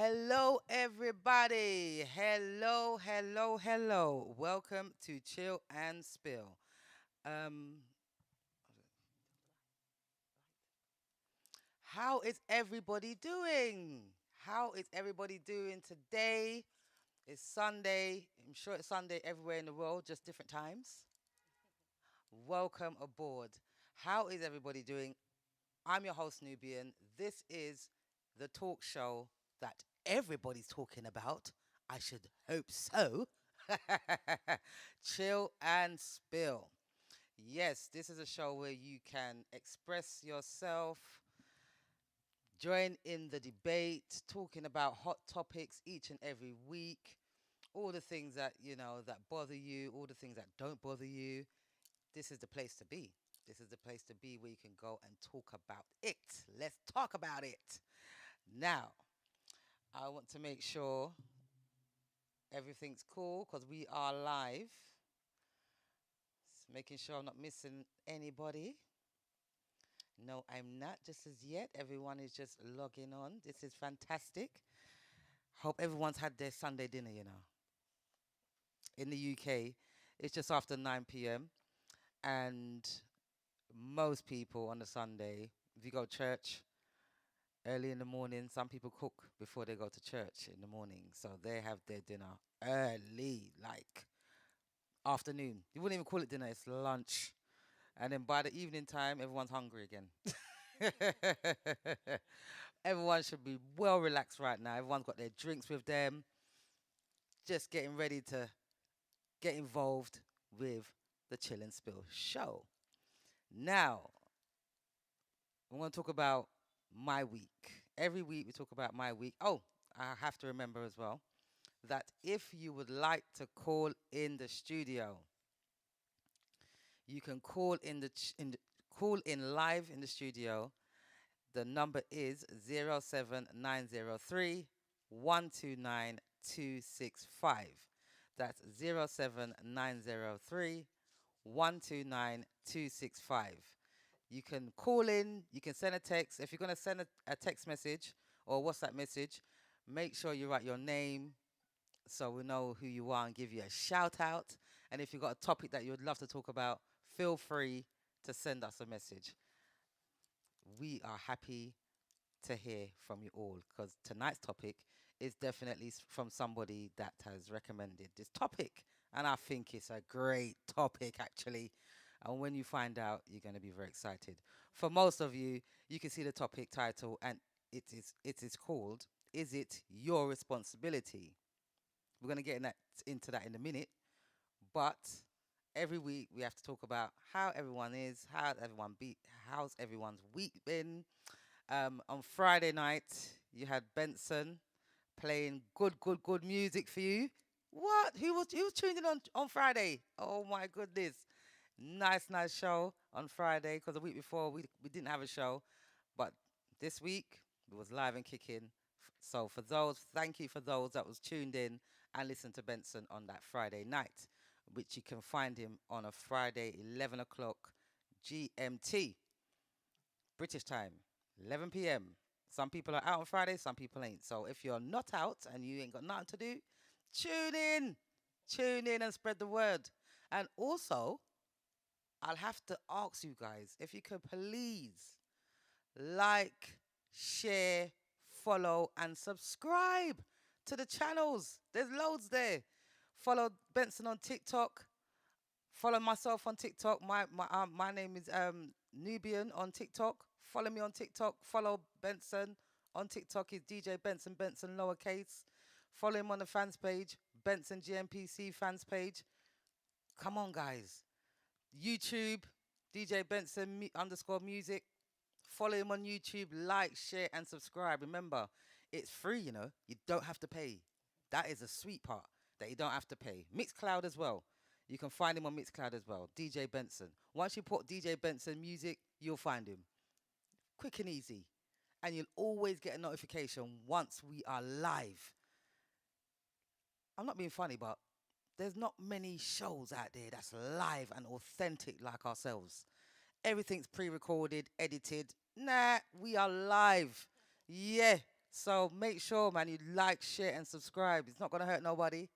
Hello, everybody. Hello, hello, hello. Welcome to Chill and Spill. Um, how is everybody doing? How is everybody doing today? It's Sunday. I'm sure it's Sunday everywhere in the world, just different times. Welcome aboard. How is everybody doing? I'm your host, Nubian. This is the talk show that everybody's talking about. I should hope so. Chill and Spill. Yes, this is a show where you can express yourself, join in the debate, talking about hot topics each and every week, all the things that, that bother you, all the things that don't bother you. This is the place to be. This is the place to be where you can go and talk about it. Let's talk about it. Now, I want to make sure everything's cool because we are live. Making sure I'm not missing anybody. No, I'm not just as yet. Everyone is just logging on. This is fantastic. Hope everyone's had their Sunday dinner. In the UK, it's just after 9 p.m. And most people on a Sunday, if you go to church early in the morning, some people cook before they go to church in the morning. So they have their dinner early, like afternoon. You wouldn't even call it dinner, it's lunch. And then by the evening time, everyone's hungry again. Everyone should be well relaxed right now. Everyone's got their drinks with them, just getting ready to get involved with the Chill and Spill show. Now, I'm going to talk about my week. Every week we talk about my week. Oh, I have to remember as well that if you would like to call in the studio, you can call call in live in the studio. The number is 07903 129 265. That's 07903 129 265. You can call in, you can send a text. If you're going to send a text message or WhatsApp message, make sure you write your name so we know who you are and give you a shout out. And if you've got a topic that you would love to talk about, feel free to send us a message. We are happy to hear from you all because tonight's topic is definitely from somebody that has recommended this topic. And I think it's a great topic, actually. And when you find out, you're going to be very excited. For most of you, you can see the topic title, and it is called "Is It Your Responsibility?" We're going to get into that in a minute. But every week we have to talk about how everyone is, how's everyone's week been. On Friday night, you had Benson playing good music for you. What? Who was tuned in on Friday? Oh my goodness. Nice show on Friday because the week before we didn't have a show. But this week it was live and kicking. So for those, thank you for those that was tuned in and listened to Benson on that Friday night, which you can find him on a Friday, 11 o'clock GMT, British time, 11 p.m. Some people are out on Friday, some people ain't. So if you're not out and you ain't got nothing to do, tune in. Tune in and spread the word. And also, I'll have to ask you guys if you could please like, share, follow, and subscribe to the channels. There's loads there. Follow Benson on TikTok. Follow myself on TikTok. My name is Nubian on TikTok. Follow me on TikTok. Follow Benson on TikTok. Is DJ Benson lowercase. Follow him on the fans page, Benson GMPC fans page. Come on, guys. YouTube, DJ Benson underscore music. Follow him on YouTube. Like, share, and subscribe. Remember, it's free. You don't have to pay. That is a sweet part. that you don't have to pay. Mixcloud as well. You can find him on Mixcloud as well. DJ Benson. Once you put DJ Benson music, you'll find him. Quick and easy. And you'll always get a notification once we are live. I'm not being funny, but there's not many shows out there that's live and authentic like ourselves. Everything's pre-recorded, edited. Nah, we are live. Yeah. So make sure, man, you like, share, and subscribe. It's not gonna hurt nobody.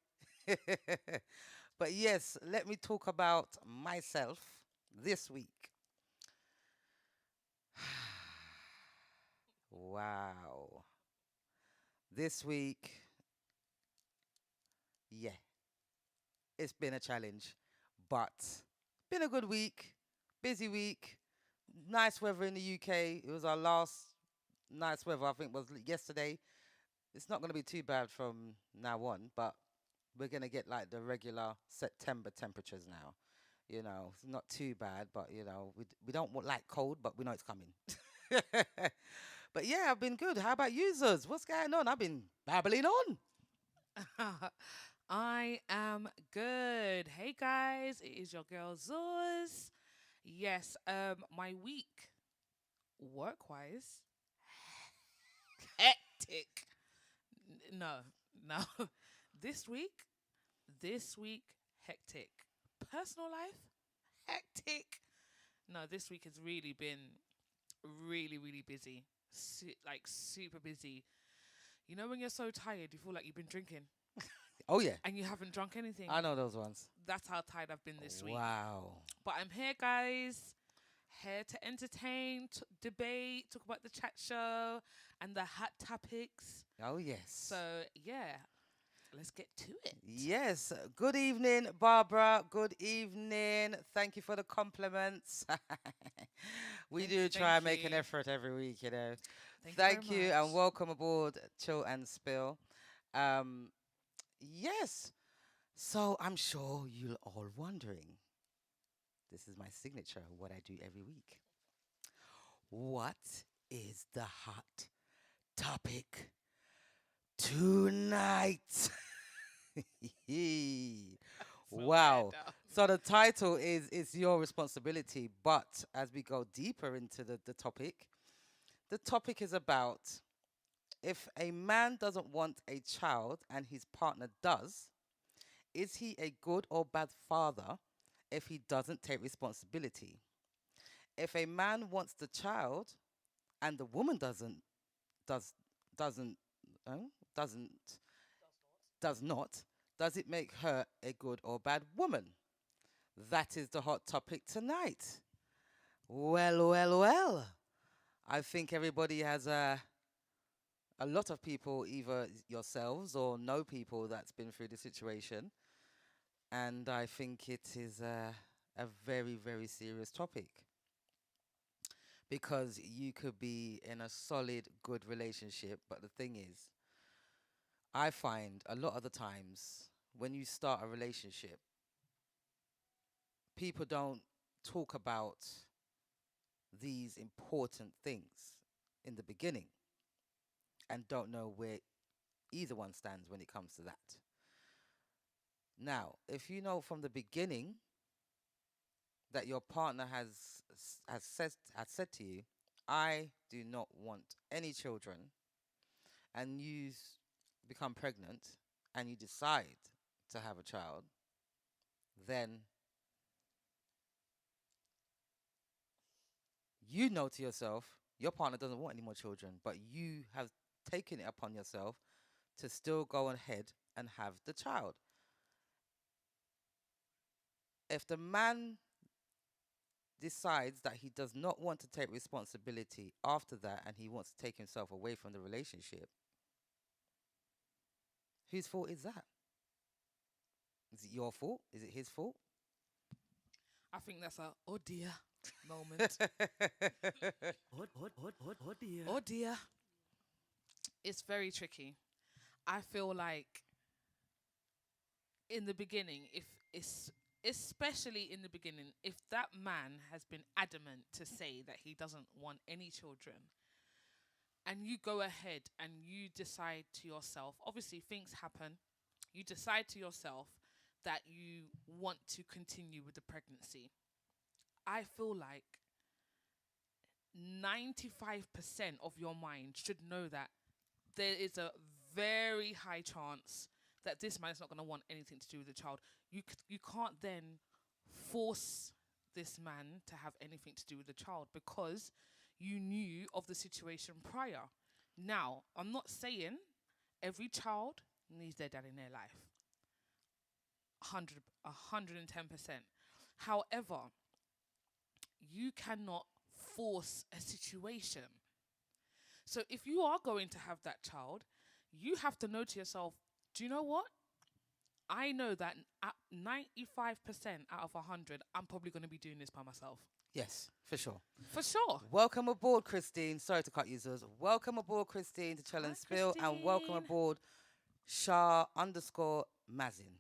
But yes, let me talk about myself this week. Wow. This week, yeah, it's been a challenge, but been a good week, busy week, nice weather in the UK. It was our last nice weather, I think, was yesterday. It's not going to be too bad from now on, but we're going to get like the regular September temperatures now. It's not too bad, but we don't like cold, but we know it's coming. But yeah, I've been good. How about users? What's going on? I've been babbling on. I am good. Hey guys, it is your girl Zuz. Yes, my week work wise hectic. No, no. this week, this week hectic. Personal life hectic. No, this week has really been really busy. Like super busy. You know when you're so tired, you feel like you've been drinking Oh yeah, and you haven't drunk I anything. know those ones. That's how tired I've been this week. Wow. But I'm here, guys. Here to entertain, debate, talk about the chat show and the hot topics. Oh yes. So, yeah, let's get to it. Yes. Good evening, Barbara. Good evening. Thank you for the compliments. We do try and make an you. effort every week. Thank you Thank very you and much. welcome aboard Chill and Spill. Um, yes. So I'm sure you're all wondering. This is my signature, what I do every week. What is the hot topic tonight? So weird. Wow. So the title is It's Your Responsibility. But as we go deeper into the topic is about if a man doesn't want a child and his partner does, is he a good or bad father if he doesn't take responsibility? If a man wants the child and the woman does doesn't uh, doesn't does not, does it make her a good or bad woman? That is the hot topic tonight. Well. I think everybody has a lot of people, either yourselves or know people that's been through the situation. And I think it is a very, very serious topic because you could be in a solid, good relationship. But the thing is, I find a lot of the times when you start a relationship, people don't talk about these important things in the beginning and don't know where either one stands when it comes to that. Now, if you know from the beginning that your partner has said to you, "I do not want any children," and become pregnant and you decide to have a child, then you know to yourself your partner doesn't want any more children, but you have taken it upon yourself to still go ahead and have the child. If the man decides that he does not want to take responsibility after that and he wants to take himself away from the relationship, whose fault is that? Is it your fault? Is it his fault? I think that's a oh dear moment. Oh dear. Oh dear. It's very tricky. I feel like in the beginning, if it's especially in the beginning, if that man has been adamant to say that he doesn't want any children, and you go ahead and you decide to yourself, obviously things happen, You decide to yourself that you want to continue with the pregnancy. I feel like 95% of your mind should know that there is a very high chance that this man is not going to want anything to do with the child. You can't then force this man to have anything to do with the child because you knew of the situation prior. Now, I'm not saying every child needs their dad in their life. 110%. However, you cannot force a situation. So if you are going to have that child, you have to know to yourself, do you know what? I know that at 95% out of 100, I'm probably going to be doing this by myself. Yes, for sure. For sure. Welcome aboard, Christine. Sorry to cut you, Zuz. Welcome aboard, Christine, to Chell Hi, and Spill. And welcome Christine. aboard, Shah_Mazin.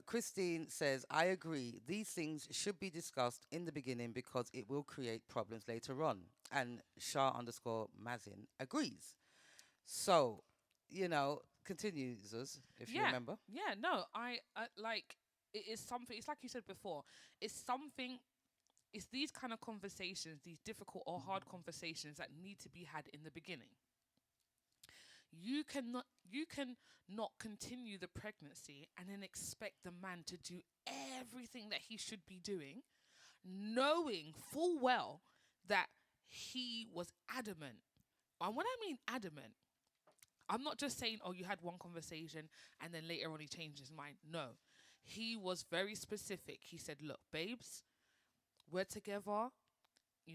Christine says, I agree. These things should be discussed in the beginning because it will create problems later on. And Shah_Mazin agrees. So, continue, Zuz, if you remember. Yeah, no, I like it is something. It's like you said before. It's something. It's these kind of conversations, these difficult or hard conversations that need to be had in the beginning. You can not continue the pregnancy and then expect the man to do everything that he should be doing, knowing full well that he was adamant. And when I mean adamant, I'm not just saying, oh, you had one conversation and then later on he changed his mind. No, he was very specific. He said, look, babes, we're together.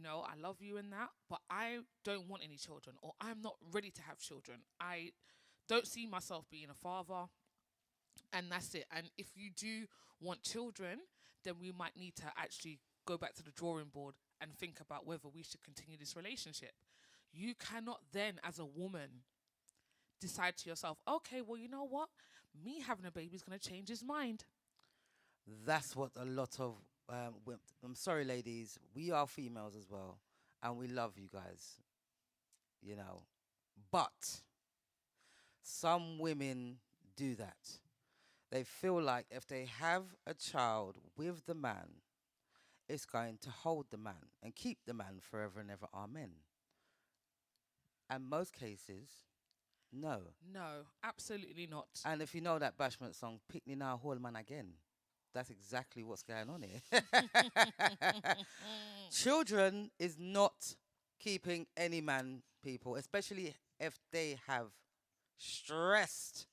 I love you in that, but I don't want any children, or I'm not ready to have children. I don't see myself being a father, and that's it. And if you do want children, then we might need to actually go back to the drawing board and think about whether we should continue this relationship. You cannot then, as a woman, decide to yourself, okay, well, you know what? Me having a baby is going to change his mind. That's what a lot of I'm sorry, ladies. We are females as well, and we love you guys. But some women do that. They feel like if they have a child with the man, it's going to hold the man and keep the man forever and ever. Amen. And most cases, no. No, absolutely not. And if you know that Bashment song, "Pick Me Now, Hold Man Again," that's exactly what's going on here. Children is not keeping any man, people, especially if they have stressed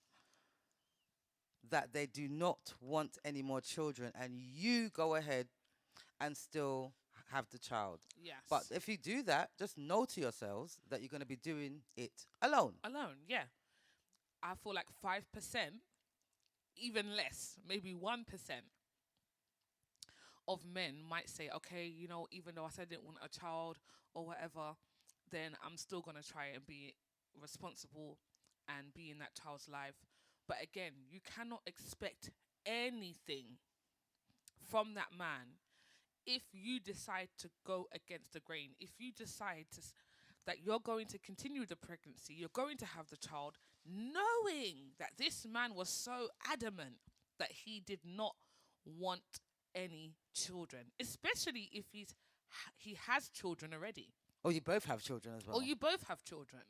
that they do not want any more children, and you go ahead and still have the child. Yes. But if you do that, just know to yourselves that you're going to be doing it alone. Alone, yeah. I feel like 5%, even less, maybe 1% of men might say, okay, even though I said I didn't want a child or whatever, then I'm still going to try and be responsible and be in that child's life. But again, you cannot expect anything from that man if you decide to go against the grain. If you decide that you're going to continue the pregnancy, you're going to have the child, knowing that this man was so adamant that he did not want any children, especially if he has children already. Or you both have children as well. Or you both have children.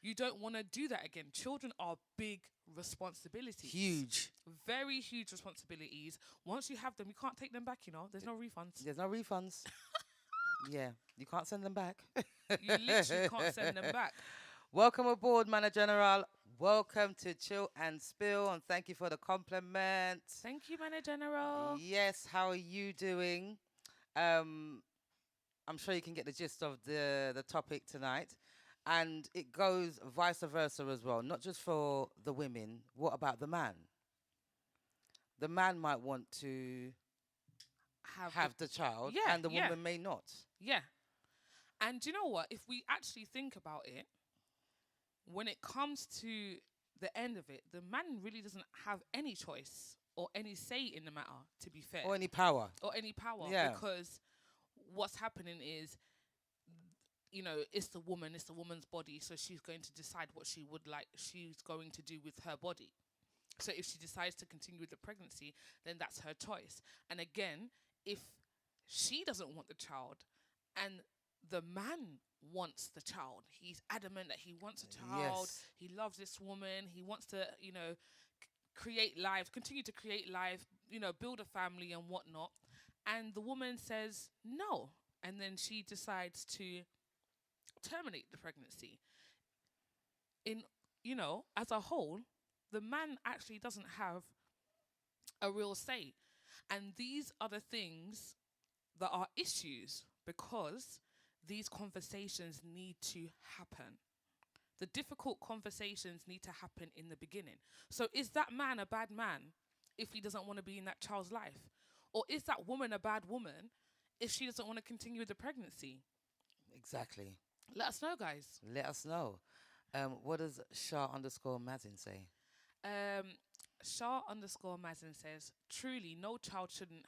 You don't want to do that again. Children are big responsibilities. Huge. Very huge responsibilities. Once you have them, you can't take them back, There's no refunds. There's no refunds. Yeah, you can't send them back. You literally can't send them back. Welcome aboard, Manager General. Welcome to Chill and Spill, and thank you for the compliment. Thank you, Manager General. Yes, how are you doing? I'm sure you can get the gist of the topic tonight. And it goes vice versa as well, not just for the women. What about the man? The man might want to have the child, and the woman may not. Yeah. And you know what? If we actually think about it, when it comes to the end of it, the man really doesn't have any choice or any say in the matter, to be fair. Or any power. Or any power. Yeah. Because what's happening is it's the woman, it's the woman's body, so she's going to decide what she's going to do with her body. So if she decides to continue with the pregnancy, then that's her choice. And again, if she doesn't want the child and the man wants the child, he's adamant that he wants a child, Yes. he loves this woman, he wants to, create life, continue to create life, build a family and whatnot. And the woman says no. And then she decides to terminate the pregnancy. As a whole, the man actually doesn't have a real say. And these are the things that are issues because these conversations need to happen. The difficult conversations need to happen in the beginning. So is that man a bad man if he doesn't want to be in that child's life? Or is that woman a bad woman if she doesn't want to continue with the pregnancy? Exactly. Let us know, guys. Let us know. What does Shah underscore Mazin say? Um, Shah underscore Mazin says, truly, no child shouldn't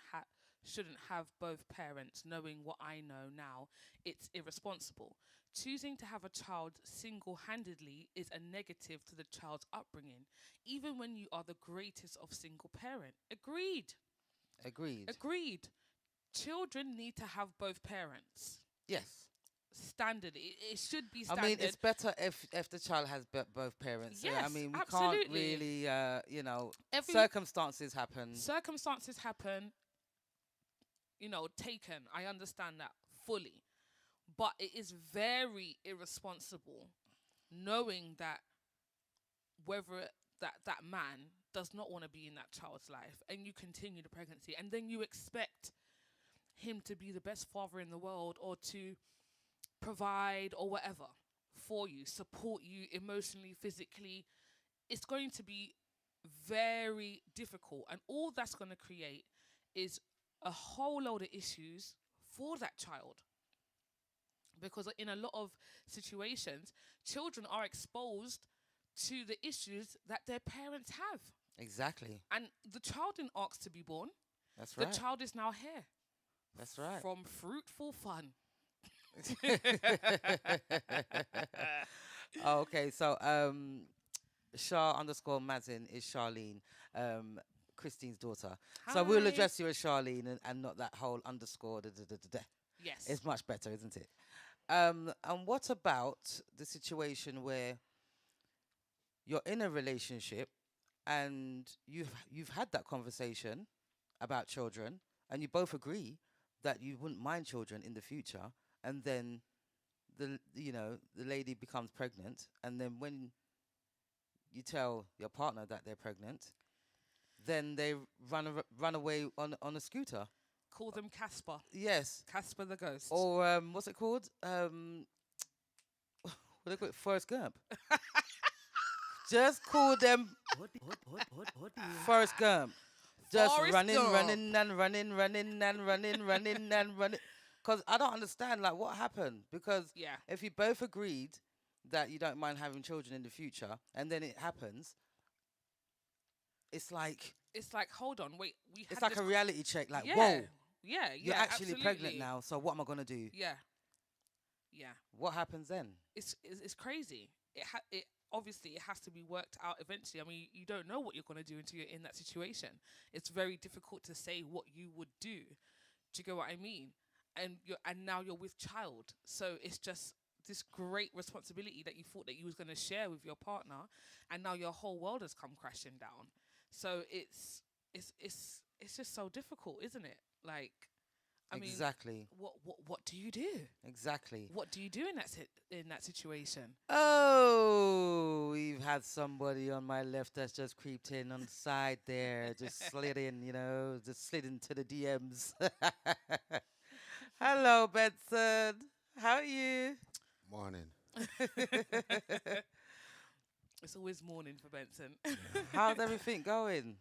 have both parents. Knowing what I know now, it's irresponsible. Choosing to have a child single-handedly is a negative to the child's upbringing, even when you are the greatest of single parent. Agreed. Agreed. Agreed. Children need to have both parents. Yes. Standard. It should be I standard. mean, it's better if the child has both parents. I Yes, mean, we can't absolutely. really, Every circumstances happen. circumstances happen, taken. I understand that fully. But it is very irresponsible knowing that whether that man does not want to be in that child's life and you continue the pregnancy and then you expect him to be the best father in the world or to provide or whatever for you, support you emotionally, physically. It's going to be very difficult. And all that's going to create is a whole load of issues for that child. Because in a lot of situations, children are exposed to the issues that their parents have. Exactly. And the child didn't ask to be born. That's right. The child is now here. That's right. From fruitful fun. Oh, okay, so Shah underscore Mazin is Charlene, Christine's daughter. So we'll Hi. address you as Charlene and not that whole underscore. Yes. It's much better, isn't it? And what about the situation where you're in a relationship and you've had that conversation about children and you both agree that you wouldn't mind children in the future, and then the lady becomes pregnant, and then when you tell your partner that they're pregnant, then they run away on a scooter. Call them Casper. Yes. Casper the ghost. Or what's it called? What do they call it? Forrest Gump. Just call them Forrest Gump. Just Forrest running, Gump. running, and running, running, and running, running, and running. Because I don't understand, like, what happened. Because Yeah. if you both agreed that you don't mind having children in the future, and then it happens, it's like Hold on, wait. it's like a reality check. Like, yeah. whoa, Yeah, you're actually pregnant absolutely. now. So what am I gonna do? Yeah. Yeah. What happens then? It's crazy. It obviously it has to be worked out eventually. I mean, you don't know what you're going to do until you're in that situation. It's very difficult to say what you would do. Do you get what I mean? And now you're with child. So it's just this great responsibility that you thought that you was going to share with your partner, and now your whole world has come crashing down. So it's just so difficult, isn't it? Like, I mean, Exactly. what do you do? Exactly. What do you do in that situation? Oh, we've had somebody on my left that's just creeped in on the side there, just slid in, just slid into the DMs. Hello, Benson. How are you? Morning. It's always morning for Benson. How's everything going?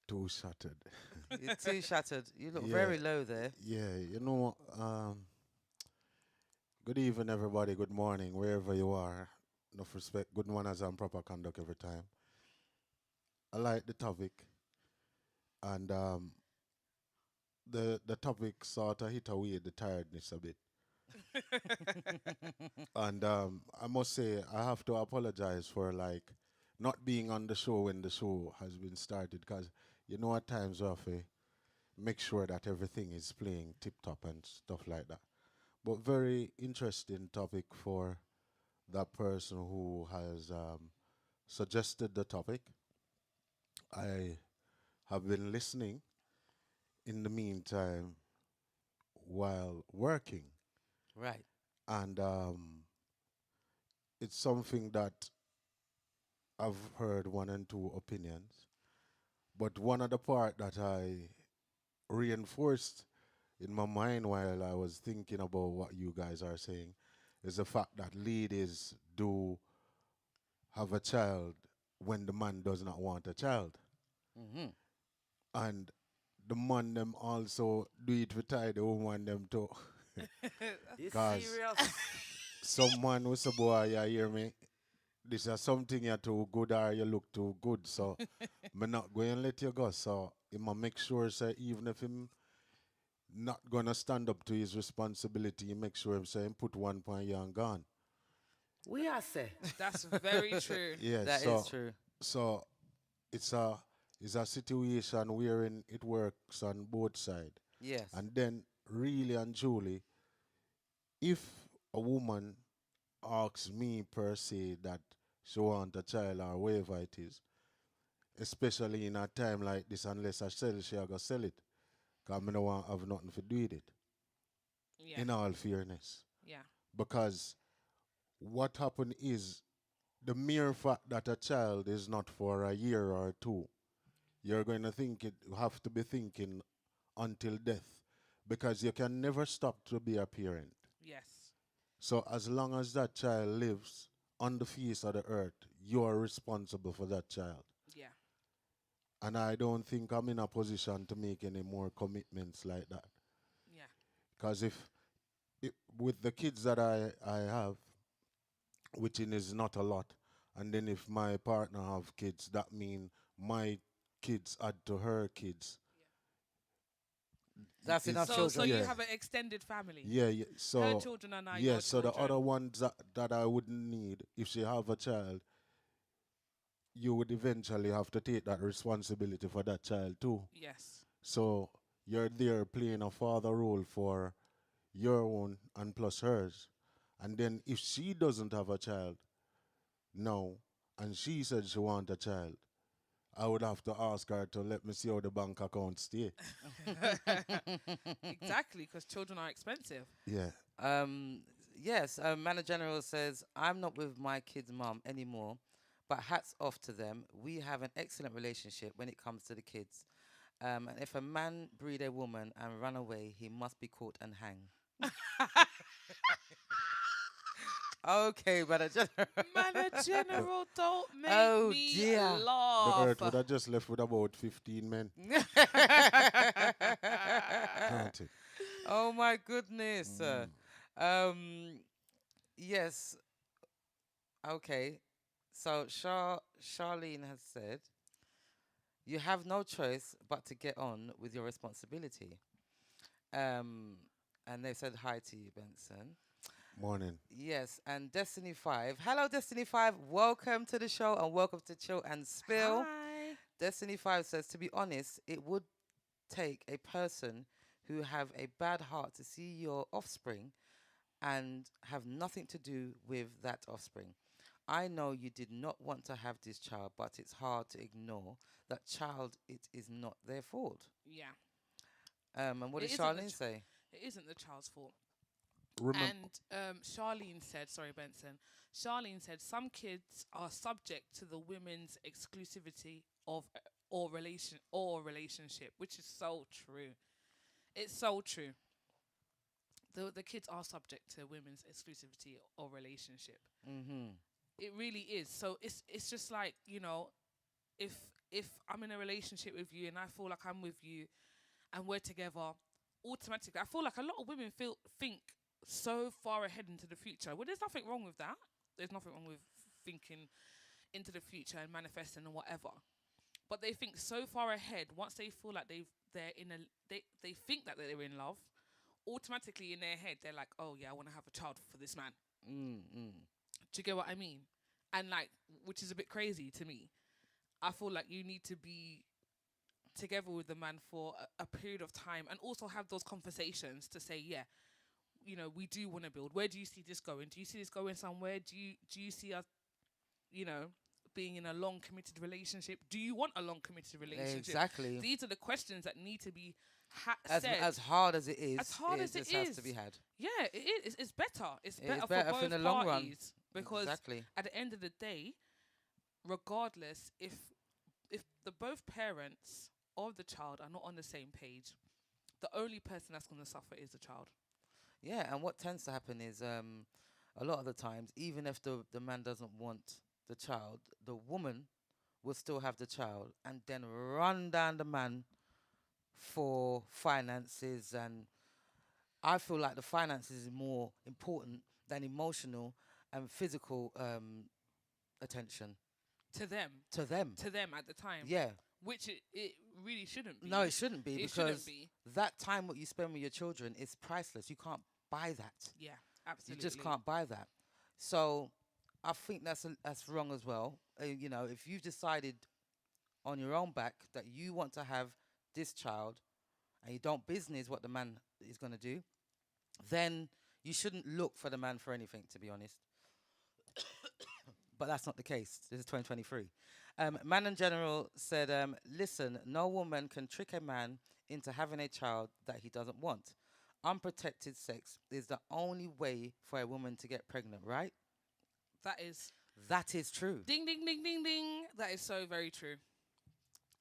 Too shattered. You're too shattered. You look Yeah. very low there. Yeah, good evening, everybody. Good morning, wherever you are. Enough respect, good manners and proper conduct every time. I like the topic, and the topic sort of hit away the tiredness a bit. And I must say, I have to apologize for like not being on the show when the show has been started, because at times we have to make sure that everything is playing tip top and stuff like that. But very interesting topic for that person who has suggested the topic. I have been listening in the meantime while working, Right. and it's something that I've heard one and two opinions. But one of the part that I reinforced in my mind while I was thinking about what you guys are saying is the fact that ladies do have a child when the man does not want a child. Mm-hmm. And the man them also do it for tie the woman them too. You Cause serious? some man was a boy, you hear me? This is something you're too good or you look too good. So me not going to let you go. So he ma make sure say even if him not gonna stand up to his responsibility, he make sure him say him put one point you and gone. We are say. That's very true. Yeah, That is true. so it's a situation wherein it works on both sides. Yes. And then really and truly, if a woman asks me per se that she want a child or whatever it is, especially in a time like this, unless I sell, she a go sell it. Because I don't want have nothing to do with it, Yeah. in all fairness. Yeah. Because what happened is the mere fact that a child is not for a year or two, you're going to think it, you have to be thinking until death. Because you can never stop to be a parent. Yes. So as long as that child lives on the face of the earth, you are responsible for that child. Yeah. And I don't think I'm in a position to make any more commitments like that. Yeah. Because if with the kids that I have, which is not a lot, and then if my partner have kids, that mean my kids add to her kids. That's enough So children. you Yeah. have an extended family. Yeah, yeah. Her So children are now yeah, your so the children. other ones that I wouldn't need if she have a child, you would eventually have to take that responsibility for that child too. Yes. So you're there playing a father role for your own and plus hers. And then if she doesn't have a child now and she said she want a child, I would have to ask her to let me see how the bank account stay. Exactly, because children are expensive. Yeah. Um, yes, Manager General says, I'm not with my kid's mum anymore, but hats off to them. We have an excellent relationship when it comes to the kids. And if a man breed a woman and run away, he must be caught and hang. Okay, Manager Man, a general, don't make Oh, me dear. The laugh. earth would have just left with about 15 men. Can't it? Oh my goodness. Um, yes. Okay. So Charlene has said, you have no choice but to get on with your responsibility. Um, and they said hi to you, Benson. Morning. Yes, and Destiny 5. Hello, Destiny 5. Welcome to the show and welcome to Chill and Spill. Hi. Destiny 5 says, to be honest, it would take a person who have a bad heart to see your offspring and have nothing to do with that offspring. I know you did not want to have this child, but it's hard to ignore that child. It is not their fault. Yeah. And what It did isn't the Charlene say? It isn't the child's fault. Remember, And Charlene said, sorry, Benson. Charlene said some kids are subject to the women's exclusivity of or relationship, which is so true. It's so true. The kids are subject to women's exclusivity or relationship. Mm-hmm. It really is. So it's just like, if if I'm in a relationship with you and I feel like I'm with you and we're together, automatically I feel like a lot of women think so far ahead into the future. Well, there's nothing wrong with that. There's nothing wrong with thinking into the future and manifesting and whatever. But they think so far ahead once they feel like they're in a they think that they're in love automatically in their head they're like, oh yeah, I want to have a child for this man. Mm, mm. Do you get what I mean? And like, which is a bit crazy to me. I feel like you need to be together with the man for a period of time and also have those conversations to say, yeah, we do want to build. Where do you see this going? Do you see this going somewhere? Do you see us, you know, being in a long committed relationship? Do you want a long committed relationship? Exactly. These are the questions that need to be As said. as hard as it is, As hard as it just has to is. be had. Yeah, it is. It's better. It's It better is for better both in the long run. parties because Exactly. at the end of the day, regardless, if the both parents of the child are not on the same page, the only person that's going to suffer is the child. Yeah, and what tends to happen is a lot of the times, even if the man doesn't want the child, the woman will still have the child and then run down the man for finances. And I feel like the finances is more important than emotional and physical attention To them, to them. at the time, Yeah. which it really shouldn't be. No, it shouldn't be, It shouldn't because be. that time what you spend with your children is priceless. You can't buy that. Yeah, absolutely. You just can't buy that. So I think that's wrong as well. If you've decided on your own back that you want to have this child and you don't business what the man is going to do, then you shouldn't look for the man for anything, to be honest. But that's not the case. This is 2023. Man in general said, listen, no woman can trick a man into having a child that he doesn't want. Unprotected sex is the only way for a woman to get pregnant, right? That is That is true. ding, ding, ding, ding, ding. That is so very true.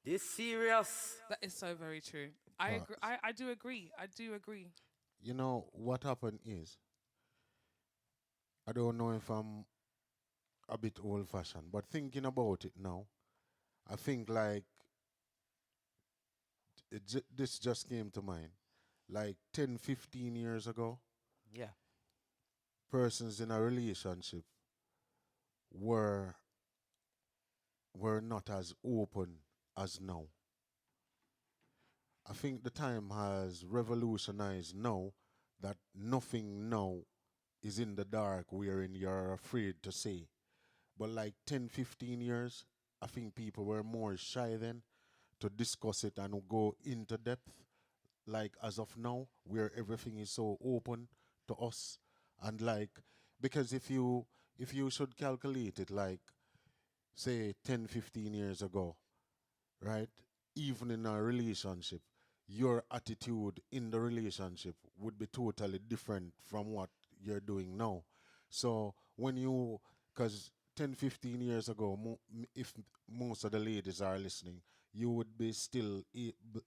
This serious. That is so very true. I agree. I do agree. I do agree. You know what happened is, I don't know if I'm a bit old fashioned, but thinking about it now, I think like this just came to mind. Like 10, 15 years ago, Yeah. persons in a relationship were were not as open as now. I think the time has revolutionized now that nothing now is in the dark wherein you're afraid to say. But like 10, 15 years, I think people were more shy then to discuss it and go into depth. Like as of now, where everything is so open to us. And like, because if you should calculate it like say 10, 15 years ago, right? Even in a relationship, your attitude in the relationship would be totally different from what you're doing now. So when you, because 10, 15 years ago, if most of the ladies are listening, you would be still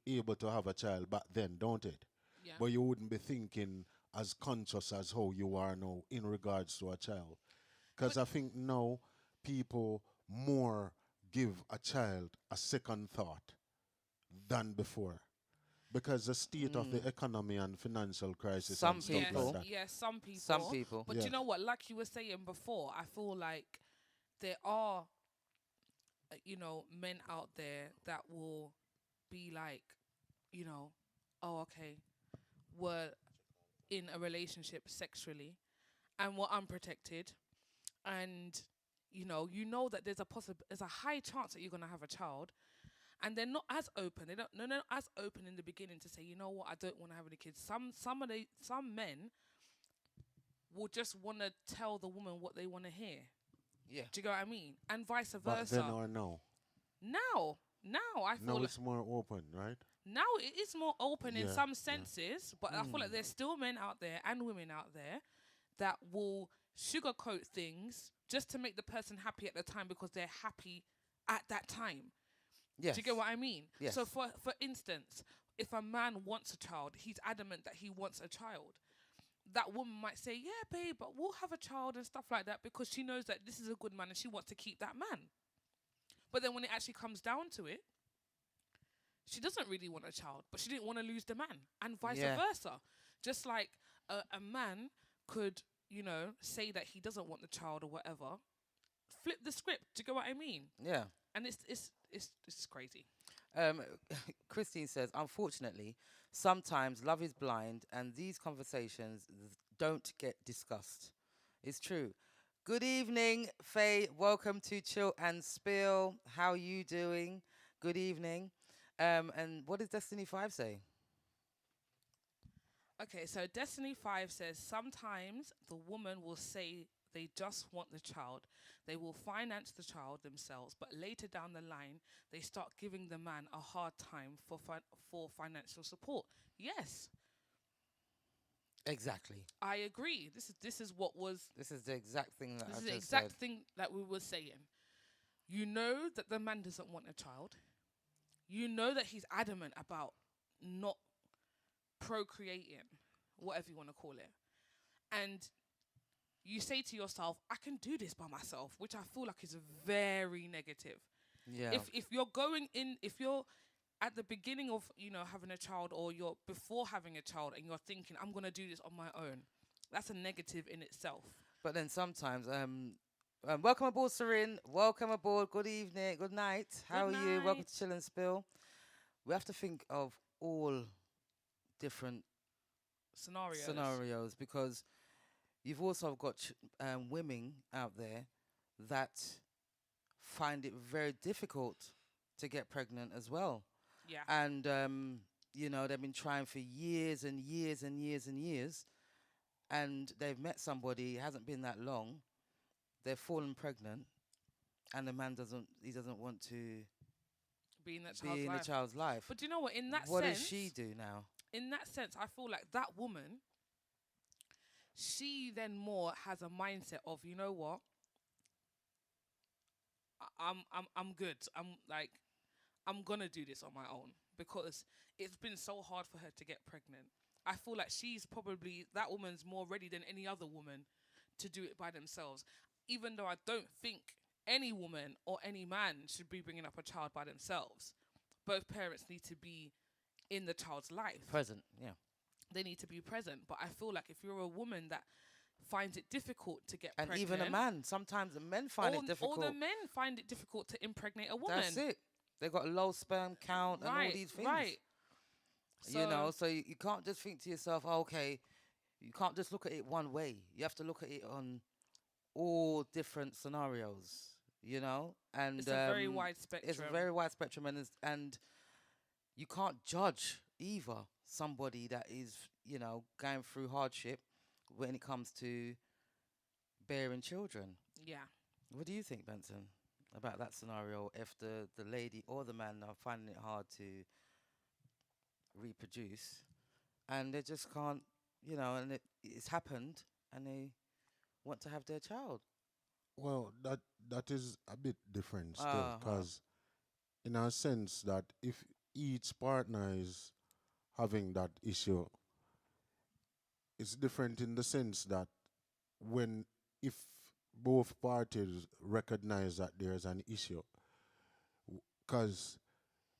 able to have a child back then, don't it? Yeah. But you wouldn't be thinking as conscious as how you are now in regards to a child. Because I think now people more give a child a second thought than before. Because the state of the economy and financial crisis Some and stuff people- like that. Yes, some people. Some people. But Yeah. you know what? Like you were saying before, I feel like there are, men out there that will be like, oh, okay, we're in a relationship sexually and we're unprotected. And, that there's a high chance that you're going to have a child. And they're not as open. They're not as open in the beginning to say, you know what, I don't want to have any kids. Some men will just want to tell the woman what they want to hear. Yeah. Do you get what I mean? And vice But versa. then or now. Now I feel Now like it's more open, right? now it is more open in Yeah, some yeah. senses, but I feel like there's still men out there and women out there that will sugarcoat things just to make the person happy at the time because they're happy at that time. Yes. Do you get what I mean? Yes. So for instance, if a man wants a child, he's adamant that he wants a child. That woman might say, yeah, babe, but we'll have a child and stuff like that because she knows that this is a good man and she wants to keep that man. But then when it actually comes down to it, she doesn't really want a child, but she didn't want to lose the man, and vice Yeah. versa. Just like a man could, say that he doesn't want the child or whatever, flip the script. Do you get what I mean? Yeah. And it's crazy. Um, Christine says, unfortunately, sometimes love is blind, and these conversations don't get discussed. It's true. Good evening, Faye. Welcome to Chill and Spill. How are you doing? Good evening. And what does Destiny 5 say? Okay, so Destiny 5 says sometimes the woman will say they just want the child. They will finance the child themselves, but later down the line, they start giving the man a hard time for financial support. Yes, Exactly. I agree. This is what was This is the exact thing that this I is the just exact said. thing that we were saying. You know that the man doesn't want a child. You know that he's adamant about not procreating, whatever you want to call it. And you say to yourself, I can do this by myself, which I feel like is very negative. Yeah. If you're going in, if you're at the beginning of, having a child, or you're before having a child and you're thinking, I'm gonna do this on my own, that's a negative in itself. But then sometimes, welcome aboard, Serene. Welcome aboard. Good evening. Good night. How Good are you? Welcome night. to Chill and Spill. We have to think of all different Scenarios. scenarios because you've also got women out there that find it very difficult to get pregnant as well. Yeah. And, they've been trying for years and years and years and years. And they've met somebody, it hasn't been that long. They've fallen pregnant. And the man doesn't want to Be in that child's be in the life. child's life. But do you know what? In that What sense, does she do now? in that sense, I feel like that woman, she then more has a mindset of, you know what? I'm good. I'm gonna do this on my own because it's been so hard for her to get pregnant. I feel like she's probably, that woman's more ready than any other woman to do it by themselves. Even though I don't think any woman or any man should be bringing up a child by themselves. Both parents need to be in the child's life. Present, yeah. They need to be present. But I feel like if you're a woman that finds it difficult to get And pregnant, even a man, sometimes the men find it difficult. or the men find it difficult to impregnate a woman. That's it. They've got a low sperm count and all these things. Right. So you can't just think to yourself, oh, okay, you can't just look at it one way. You have to look at it on all different scenarios, And it's a very wide spectrum. it's a very wide spectrum, and you can't judge either somebody that is, going through hardship when it comes to bearing children. Yeah. What do you think, Benson, about that scenario? If the lady or the man are finding it hard to reproduce, and they just can't, and it's happened, and they want to have their child. Well, that is a bit different still, Uh-huh. because in a sense that if each partner is having that issue, it's different in the sense that when if both parties recognize that there's an issue, because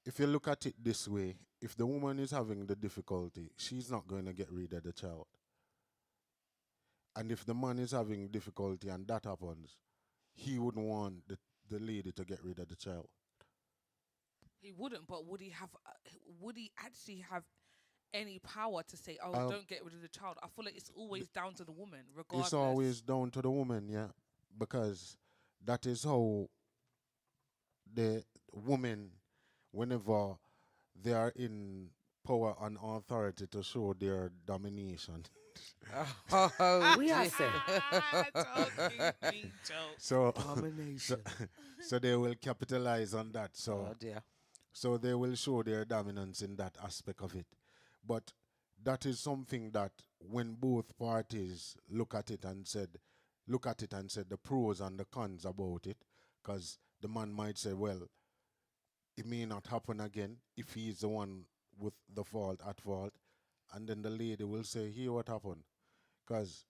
if you look at it this way, if the woman is having the difficulty, she's not going to get rid of the child. And if the man is having difficulty and that happens, he wouldn't want the lady to get rid of the child. He wouldn't, but would he have? Would he actually have any power to say, "Oh, Um, don't get rid of the child"? I feel like it's always down to the woman, regardless. It's always down to the woman, yeah, because that is how the women, whenever they are in power and authority to show their domination. Oh, We are dear. said. Don't give me jokes. So, Domination. so they will capitalize on that. So Oh dear. So they will show their dominance in that aspect of it. But that is something that when both parties look at it and said the pros and the cons about it, because the man might say, well, it may not happen again if he is the one with the fault at fault. And then the lady will say, here what happened? Because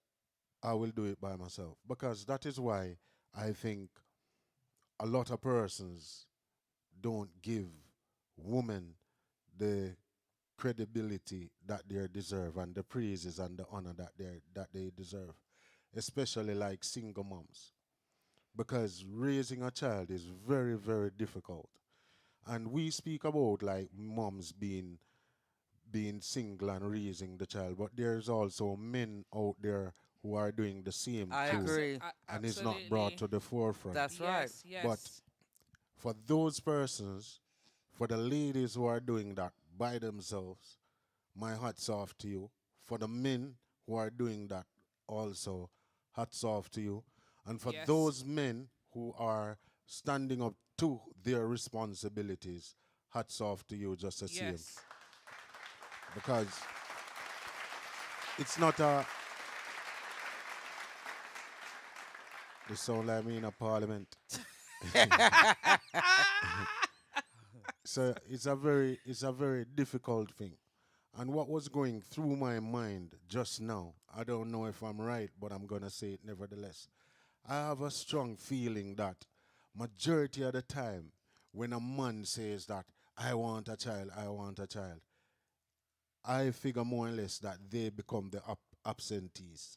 I will do it by myself. Because that is why I think a lot of persons don't give women the credibility that they deserve and the praises and the honor that they deserve, especially like single moms, because raising a child is very, very difficult. And we speak about like moms being single and raising the child, but there's also men out there who are doing the same I too, agree. and it's not brought Absolutely. to the forefront. That's right. Yes, But yes. for those persons, for the ladies who are doing that by themselves, my hats off to you. For the men who are doing that also, hats off to you. And for Yes. those men who are standing up to their responsibilities, hats off to you just the same. Yes. Because it's not a, they sound like me in a parliament. So it's a very difficult thing. And what was going through my mind just now, I don't know if I'm right, but I'm gonna say it nevertheless. I have a strong feeling that majority of the time when a man says that I want a child, I figure more or less that they become the absentees.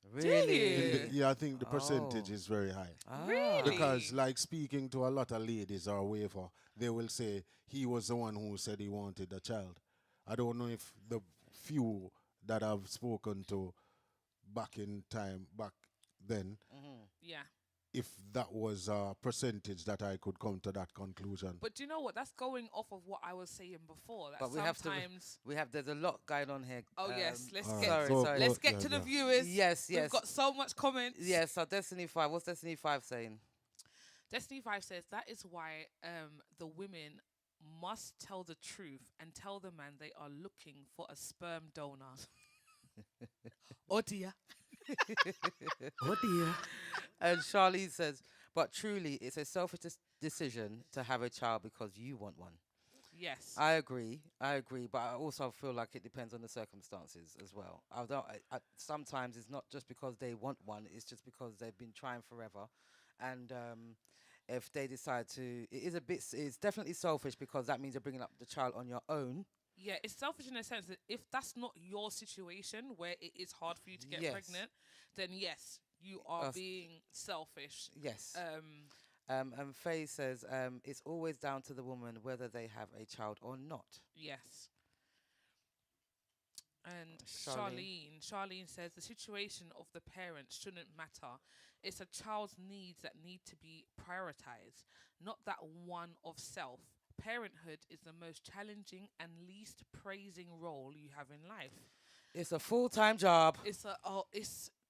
Do Really? you? Yeah, I think the percentage Oh. is very high. Ah. Because, Really? like, speaking to a lot of ladies or whatever, they will say he was the one who said he wanted a child. I don't know if the few that I've spoken to back in time, back then, Yeah. if that was a percentage that I could come to that conclusion. But do you know what? That's going off of what I was saying before. That But we have to. sometimes. There's a lot going on here. Oh yes, let's Alright, get. Sorry, go- sorry. go- Let's get yeah, to the yeah. viewers. Yes, We've yes. got so much comments. Yes, so Destiny 5. What's Destiny 5 saying? Destiny 5 says that is why the women must tell the truth and tell the man they are looking for a sperm donor. Oh dear. Oh dear. And Charlene says, but truly, it's a selfish decision to have a child because you want one. Yes. I agree. But I also feel like it depends on the circumstances as well. Sometimes it's not just because they want one, it's just because they've been trying forever. And if they decide to, it's definitely selfish because that means you're bringing up the child on your own. Yeah, it's selfish in the sense that if that's not your situation where it is hard for you to get Yes. pregnant, then yes, you are Us- being selfish. Yes. And Faye says it's always down to the woman whether they have a child or not. Yes. And Charlene. Charlene says the situation of the parents shouldn't matter. It's a child's needs that need to be prioritized, not that one of self. Parenthood is the most challenging and least praising role you have in life. It's a full-time job. It's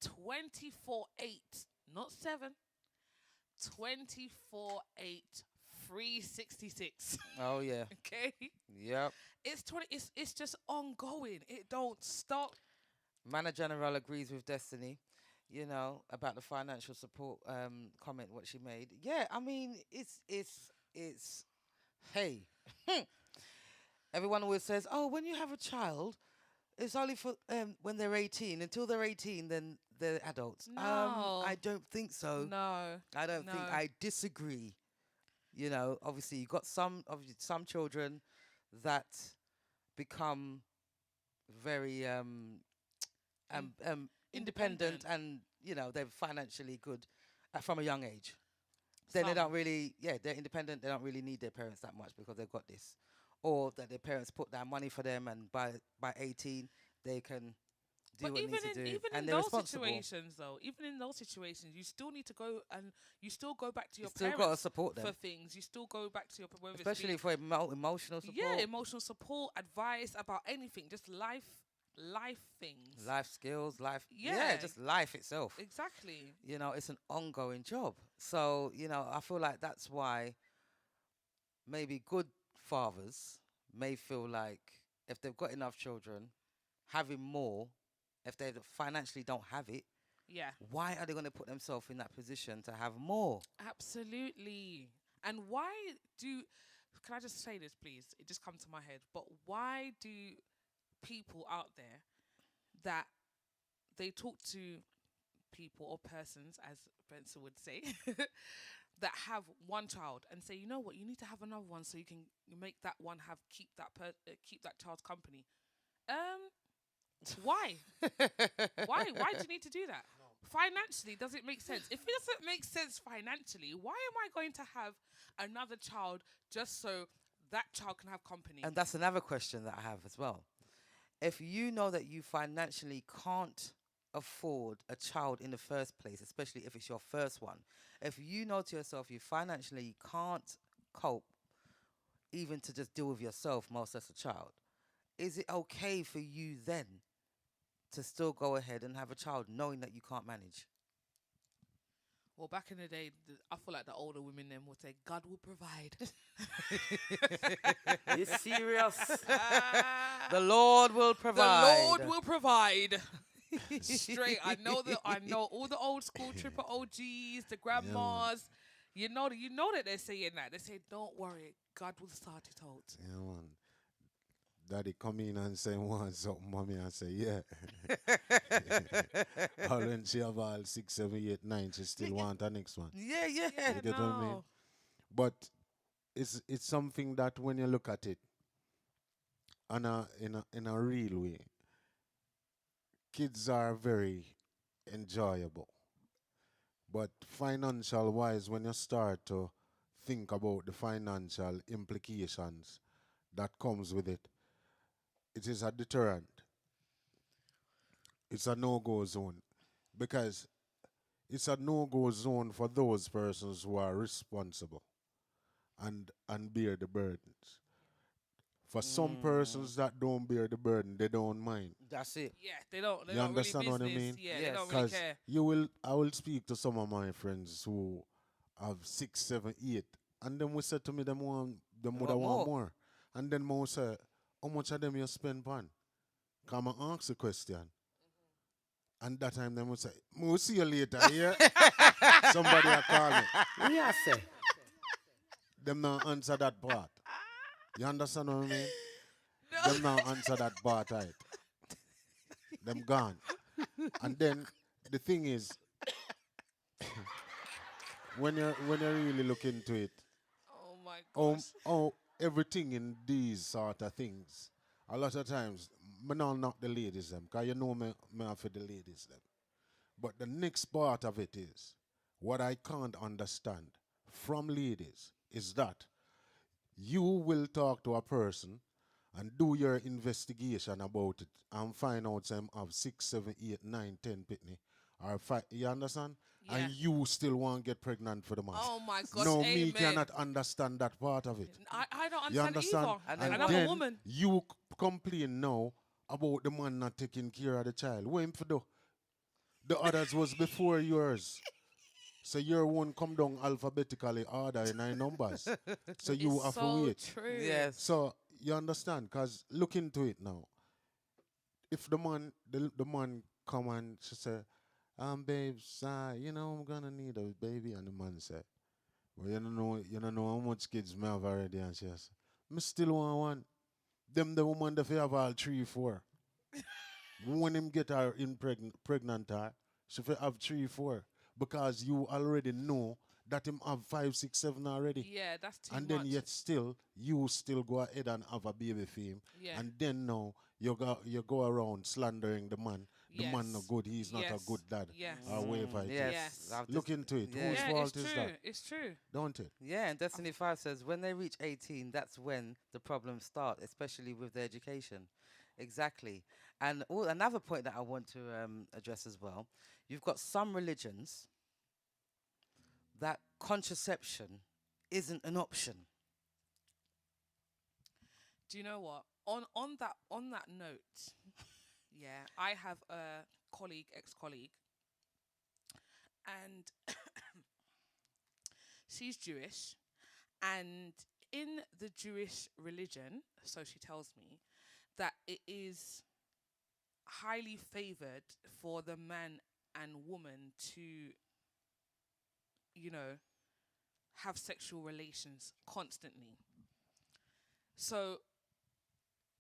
24/8, not 7. 24/8, 366. Oh yeah. Okay? Yep. It's just ongoing. It don't stop. Mana General agrees with Destiny, about the financial support comment what she made. Yeah, I mean it's hey. Everyone always says, "Oh, when you have a child, it's only for when they're 18. Until they're 18, then they're adults." No. I don't think so. No. I don't think. no. I disagree. Obviously, you've got some children that become very independent, Independent. and they're financially good from a young age. Then they Some. don't really, they're independent. They don't really need their parents that much because they've got this, or that their parents put down money for them, and by 18 they can do But what even needs to in do, even and in they're those responsible. situations, though, even in those situations, you still need to go and you still go back to You your still got to parents support for them, things. You still go back to your whether it's especially being- for emotional support, yeah, emotional support, advice about anything, just life things. life skills, Yeah. just life itself. Exactly. It's an ongoing job. So, I feel like that's why maybe good fathers may feel like if they've got enough children, having more, if they financially don't have it, Yeah. why are they going to put themselves in that position to have more? Absolutely. And why do can I just say this, please? It just comes to my head. But why do people out there that they talk to people or persons, as Benson would say, that have one child and say, you know what, you need to have another one so you can make that one keep that child's company. Why? Why do you need to do that? Financially, does it make sense? If it doesn't make sense financially, why am I going to have another child just so that child can have company? And that's another question that I have as well. If you know that you financially can't afford a child in the first place, especially if it's your first one, if you know to yourself you financially can't cope even to just deal with yourself, most as a child, is it okay for you then to still go ahead and have a child knowing that you can't manage? Well, back in the day, I feel like the older women then would say, God will provide. You serious? The Lord will The provide. Lord will provide. Straight. I know all the old school triple OGs, the grandmas. You know that they're saying that. They say, don't worry, God will sort it out. Yeah, man. Daddy come in and say want something, mommy, and say, yeah. All when she have all 6, 7, 8, 9, she still want the next one. Yeah, yeah. You get what I mean? no. But it's something that when you look at it in a real way, kids are very enjoyable. But financial wise, when you start to think about the financial implications that comes with it, it is a deterrent. It's a no-go zone because it's a no-go zone for those persons who are responsible and bear the burdens. For some persons that don't bear the burden, they don't mind. That's it. Yeah, they don't. They're You not understand really what I business. mean? Yeah, Yes. they don't really Because care. I will speak to some of my friends who have 6, 7, 8, and then we said to me them would want want more. more, and then Mo say, how much of them you spend on? Come and ask the question, and that time them would say, Mo see you later, yeah. Somebody will call me. Me I say. Them not answer that part. You understand what I mean? Them not answer that part right. Them gone. And then the thing is, when you really look into it, Oh my gosh. everything in these sort of things, a lot of times, me not the ladies them, cause you know me for the ladies them. But the next part of it is, what I can't understand from ladies is that you will talk to a person and do your investigation about it and find out some have 6, 7, 8, 9, 10 pitney or 5. You understand? Yeah. And you still want to get pregnant for the man. Oh my gosh. No, amen. me cannot understand that part of it. I don't You understand, understand? either. And And, then I'm a then woman. you complain now about the man not taking care of the child. What him for do? The others was before yours. So your one come down alphabetically order in 9 numbers. So you It's have to so wait. true. Yes. So you understand? Because look into it now. If the man come and she say, babes, I'm gonna need a baby, and the man say, well, you don't know how much kids me have already, and she says, me still want one. Them the woman that have all 3, 4. When him get her pregnant her, she fi have 3, 4 because you already know that him have 5, 6, 7 already. Yeah, that's too And much. then yet still you still go ahead and have a baby for him. Yeah. And then now you go around slandering the man. The man no Yes. good. He's not a Yes. good dad. Yes. Or whatever it is. Yes. Yes. I've Look just- into it. yeah. Whose Yeah, fault it's is true. that? It's true. Don't it? Yeah, and Destiny 5 says when they reach 18, that's when the problems start, especially with their education. Exactly. And another point that I want to address as well, you've got some religions that contraception isn't an option. Do you know what? On that note, yeah, I have a ex-colleague, and she's Jewish, and in the Jewish religion, so she tells me, that it is highly favored for the man and woman to, have sexual relations constantly. So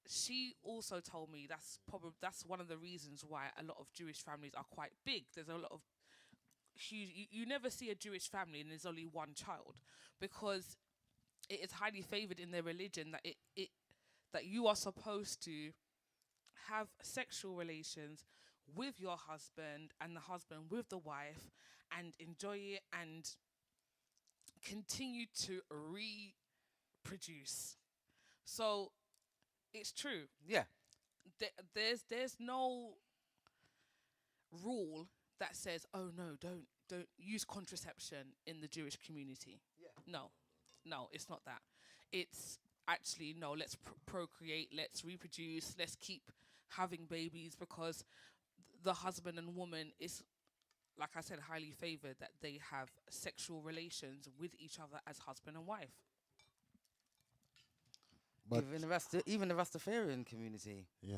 she also told me that's one of the reasons why a lot of Jewish families are quite big. There's a lot of huge. You never see a Jewish family and there's only one child, because it is highly favored in their religion that it that you are supposed to have sexual relations with your husband and the husband with the wife and enjoy it and continue to reproduce. So it's true. Yeah. There's no rule that says, oh no, don't use contraception in the Jewish community. Yeah. No, no, it's not that. It's actually no. Let's procreate. Let's reproduce. Let's keep having babies because the husband and woman is, like I said, highly favored that they have sexual relations with each other as husband and wife. But Even the Rastafarian community, yeah,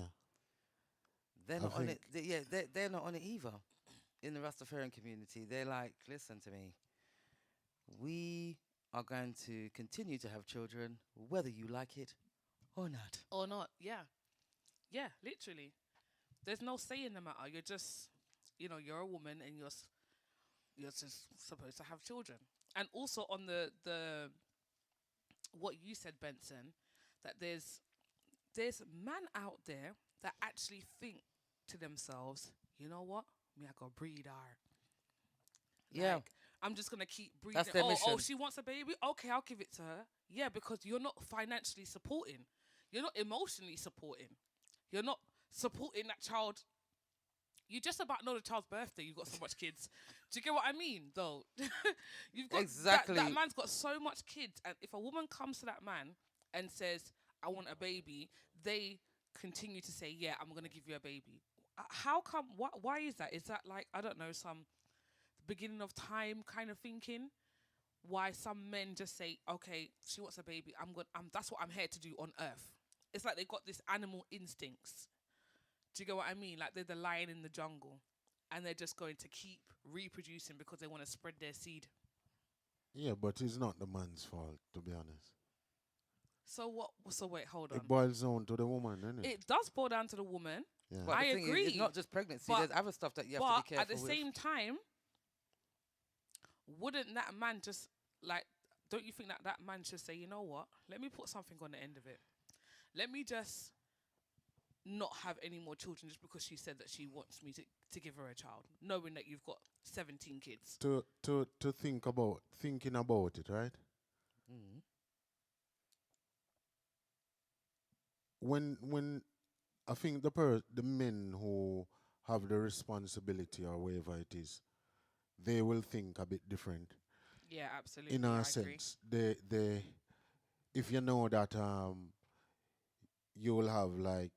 they're I not on think- it. They're not on it either. In the Rastafarian community, they're like, listen to me. We are going to continue to have children, whether you like it or not. Or not. Yeah. Yeah, literally. There's no say in the matter. You're just, you're a woman and you're just supposed to have children. And also on the what you said, Benson, that there's men out there that actually think to themselves, you know what? Me, I got breed her. Yeah. Like, I'm just gonna keep breeding. That's their Oh, mission. she wants a baby. Okay, I'll give it to her. Yeah, because you're not financially supporting. You're not emotionally supporting. You're not supporting that child. You just about know the child's birthday. You've got so much kids. Do you get what I mean, though? You've got Exactly. That man's got so much kids, and if a woman comes to that man and says, "I want a baby," they continue to say, "Yeah, I'm gonna give you a baby." How come? Why is that? Is that like, I don't know, some beginning of time kind of thinking? Why some men just say, "Okay, she wants a baby. That's what I'm here to do on earth." It's like they got this animal instincts. Do you get what I mean? Like they're the lion in the jungle, and they're just going to keep reproducing because they want to spread their seed. yeah, but it's not the man's fault, to be honest. So what? So wait, hold on. It boils down to the woman, innit? It does boil down to the woman, Yeah. But I the thing is, agree. it's not just pregnancy. But- There's other stuff that you have but to be careful at the with. same time, wouldn't that man just like? Don't you think that that man should say, you know what? Let me put something on the end of it. Let me just not have any more children just because she said that she wants me to give her a child, knowing that you've got 17 kids. To thinking about it, right? Mm. When I think the men who have the responsibility or whatever it is, they will think a bit different. Yeah, absolutely. In I a agree. sense, they if you know that you will have like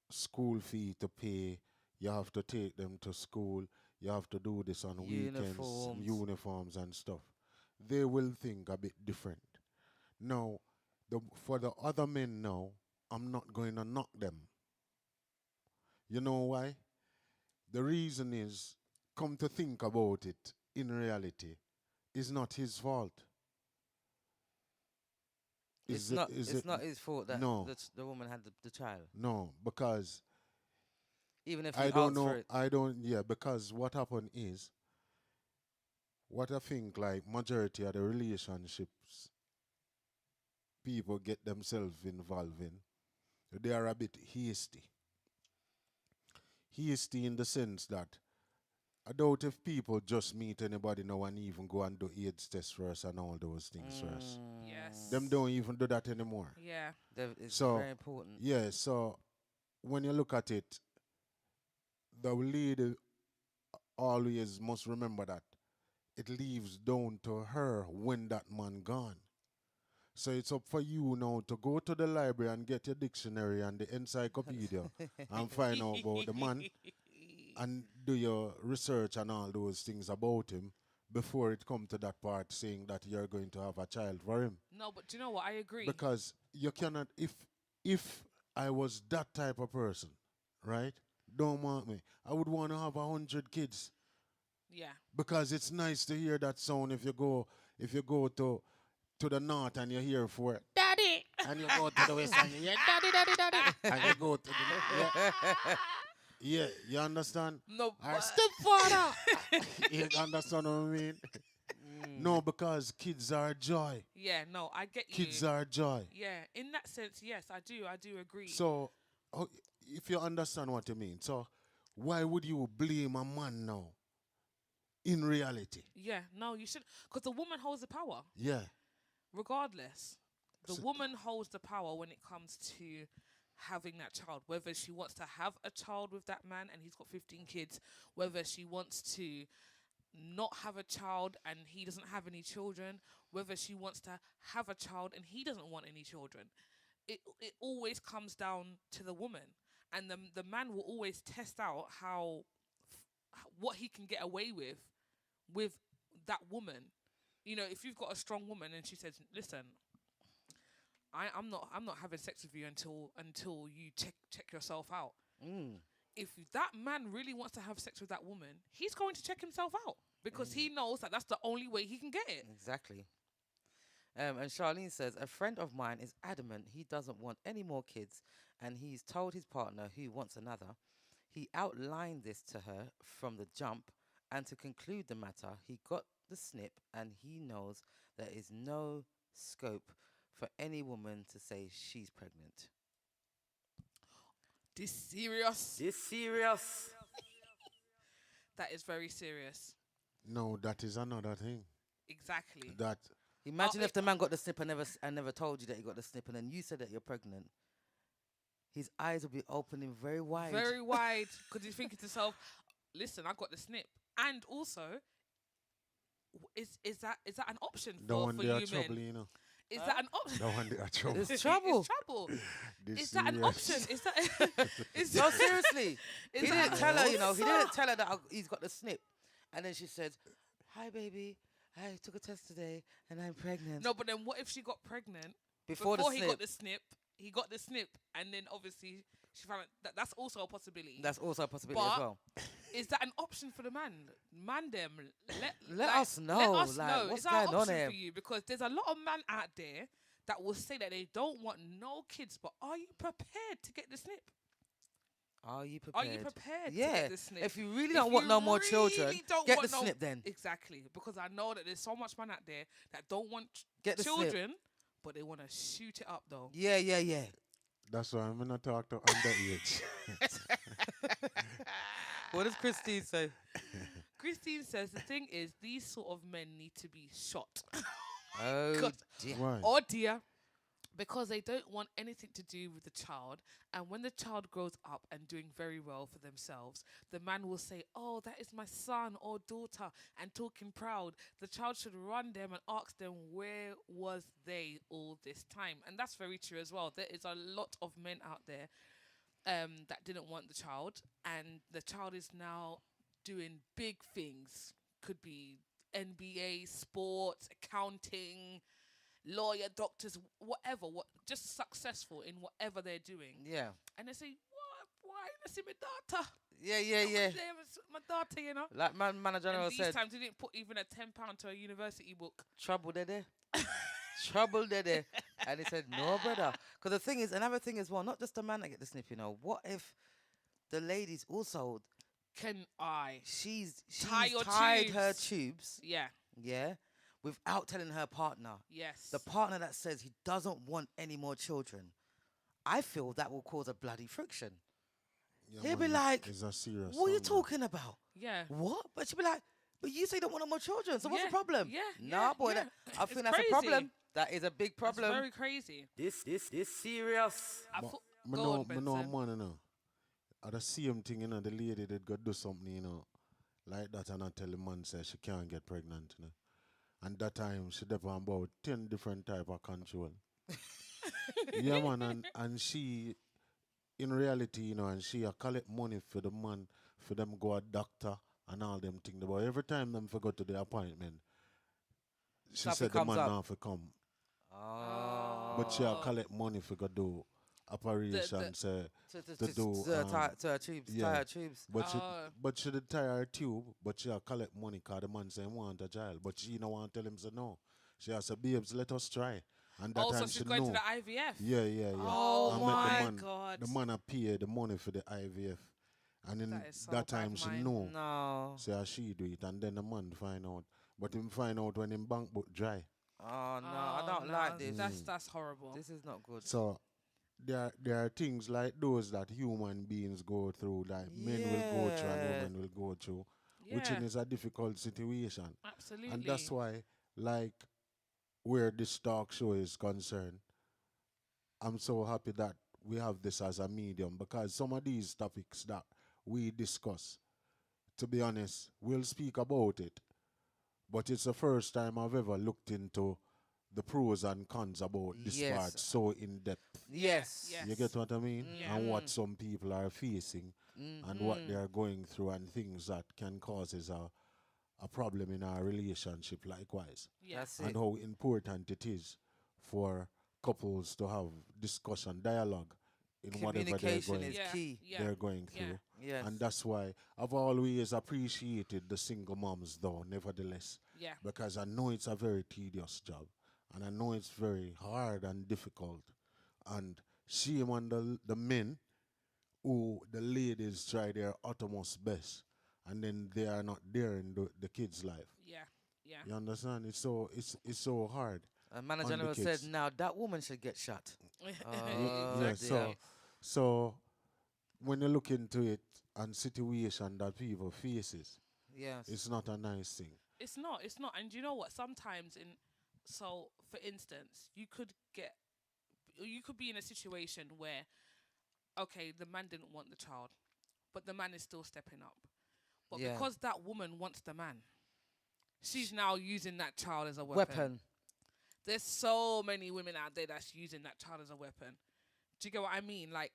school fee to pay, you have to take them to school, you have to do this on weekends, Uniforms. uniforms and stuff. They will think a bit different. Now, for the other men now, I'm not going to knock them. You know why? The reason is, come to think about it, in reality, it's not his fault. It's Is not. it- is It's it- not his fault that No. the woman had the child, No, because even if he I don't asked for know. it. I don't. Yeah, because what happened is, what I think like majority of the relationships people get themselves involved in, they are a bit hasty. Hasty in the sense that I doubt if people just meet anybody now and even go and do AIDS test first and all those things first. Yes. Them don't even do that anymore. Yeah. It's So, very important. Yeah, so when you look at it, the lady always must remember that it leaves down to her when that man gone. So it's up for you now to go to the library and get your dictionary and the encyclopedia and find out about the man and do your research and all those things about him before it come to that part saying that you're going to have a child for him. No, but do you know what? I agree. Because you cannot, if I was that type of person, right? Don't want me. I would want to have 100 kids Yeah. because it's nice to hear that sound if you go to the north and you hear for it, Daddy. and you go to the west and you hear daddy, daddy, daddy, and you go to the yeah, you understand? No, Our but- stepfather. You understand what I mean? No, because kids are joy. Yeah, no, I get you. Kids are joy. Yeah, in that sense, yes, I do agree. So, if you understand what I mean, so why would you blame a man now? In reality, Yeah, no, you should, because the woman holds the power, yeah. regardless. The So- woman holds the power when it comes to having that child. Whether she wants to have a child with that man and he's got 15 kids, whether she wants to not have a child and he doesn't have any children, whether she wants to have a child and he doesn't want any children. It always comes down to the woman, and the man will always test out what he can get away with that woman. You know, if you've got a strong woman and she says, "Listen, I'm not having sex with you until you check yourself out." Mm. If that man really wants to have sex with that woman, he's going to check himself out because he knows that that's the only way he can get it. Exactly. And Charlene says, a friend of mine is adamant he doesn't want any more kids, and he's told his partner who wants another. He outlined this to her from the jump, and to conclude the matter, he got the snip, and he knows there is no scope for any woman to say she's pregnant. This serious. This serious. That is very serious. No, that is another thing. Exactly. That Imagine Oh, if the man got the snip and never told you that he got the snip, and then you said that you're pregnant. His eyes will be opening very wide. Very wide, because he's thinking to himself, "Listen, I got the snip," and also, is that an option the for one they are you trouble, men? you know. Is that an option? The one they are trouble. It's trouble. It's trouble. This Is that an serious. option? Is that? Is No, seriously. Is He that didn't an tell her, you know. He option? didn't tell her that he's got the snip. And then she said, "Hi, baby. I took a test today and I'm pregnant." No, but then what if she got pregnant before the he snip. got the snip? He got the snip, and then obviously she found out that's also a possibility. That's also a possibility as But- well. Is that an option for the man? Man, them Let us know, Let us like, know. what's Is that an going on option here? for you? Because there's a lot of men out there that will say that they don't want no kids, but are you prepared to get the snip? Are you Are prepared? you prepared to Yeah. get the snip? If you really If don't want you no more children, really don't get want the no- snip then. Exactly, because I know that there's so much man out there that don't want Get the snip. children, but they want to shoot it up though. Yeah, yeah, yeah. That's why I'm gonna talk to underage. What does Christine say? Christine says the thing is these sort of men need to be shot. Oh, God. dear. Why? Oh dear. Because they don't want anything to do with the child. And when the child grows up and doing very well for themselves, the man will say, "Oh, that is my son or daughter," and talking proud. The child should run them and ask them, where was they all this time? And that's very true as well. There is a lot of men out there that didn't want the child, and the child is now doing big things. Could be NBA, sports, accounting, lawyer, doctors, whatever, just successful in whatever they're doing. Yeah. And they say, why let's see my daughter? Yeah, yeah, yeah. My daughter, you know. Like Manager And General these said, times they didn't put even a £10 to a university book. trouble there. Trouble there. And he said, no, brother. Because the thing is, another thing as well, not just the man that get the snip, you know. What if the ladies also, Can I? she's Tie your tied her tubes. tubes, Yeah. yeah, without telling her partner. Yes. The partner that says he doesn't want any more children. I feel that will cause a bloody friction. Yeah, He'll be man, like, it's a serious. What are you thing, man. talking about? Yeah. What? But she'll be like, but you say you don't want no more children, so what's Yeah, the problem? yeah, Nah, yeah, boy, yeah. I It's think that's crazy. a problem. That is a big It's problem. very crazy. This serious. I Ma- thought, Me go know, on, me know, Benson. man, you know. At the same thing, you know, the lady that got do something, you know, like that, and I tell the man say she can't get pregnant, you know. And that time she developed about 10 different type of control. Yeah, man, and she, in reality, you know, and she collect money for the man, for them go a doctor and all them things. But every time them forgot to the appointment, she Something said the comes man up. not for come. Oh. But she collect money for go do operation, say. to do, to her tubes. yeah. Tie her tubes. But she did tie her tube, but she collect money because the man say he want a child. But she don't want to tell him say no. She has said, babes, let us try. And that Also, time she's she going know. to the IVF. Yeah, yeah, yeah. Oh I met my the man, God. The man pay the money for the IVF. And in That is so that bad time she mind. know. No. Say how she do it. And then the man find out. But him find out when him bank book dry. Oh no, I Oh, don't no, like this. That's horrible. This is not good. So there are things like those that human beings go through, that men will go through and Yeah. women will go through, which Yeah, is a difficult situation. And that's absolutely. why, like, where this talk show is concerned, I'm so happy that we have this as a medium, because some of these topics that we discuss, to be honest, we'll speak about it, but it's the first time I've ever looked into the pros and cons about this Yes. part so in depth. Yes. Yeah, You get what I mean? Yeah. And what Mhm. some people are facing and what they Mhm. are going through, and things that can cause is a problem in our relationship likewise. Yeah, That's And it. how important it is for couples to have discussion, dialogue in whatever Communication is yeah, key. yeah, they're going yeah. through. Yes. And that's why I've always appreciated the single moms, though, nevertheless, Yeah, because I know it's a very tedious job, and I know it's very hard and difficult. And shame on the men who, the ladies, try their uttermost best, and then they are not there in the kids' life. yeah, yeah. You understand? It's so hard Manager on the General said, kids. now that woman should get shot. Yeah, Dear. so when you look into it and situation that people faces, Yes. it's not a nice thing. It's not. It's not. And you know what? Sometimes for instance, you could be in a situation where, okay, the man didn't want the child, but the man is still stepping up. But Yeah. because that woman wants the man, she's now using that child as a Weapon. There's so many women out there that's using that child as a weapon. Do you get what I mean? Like,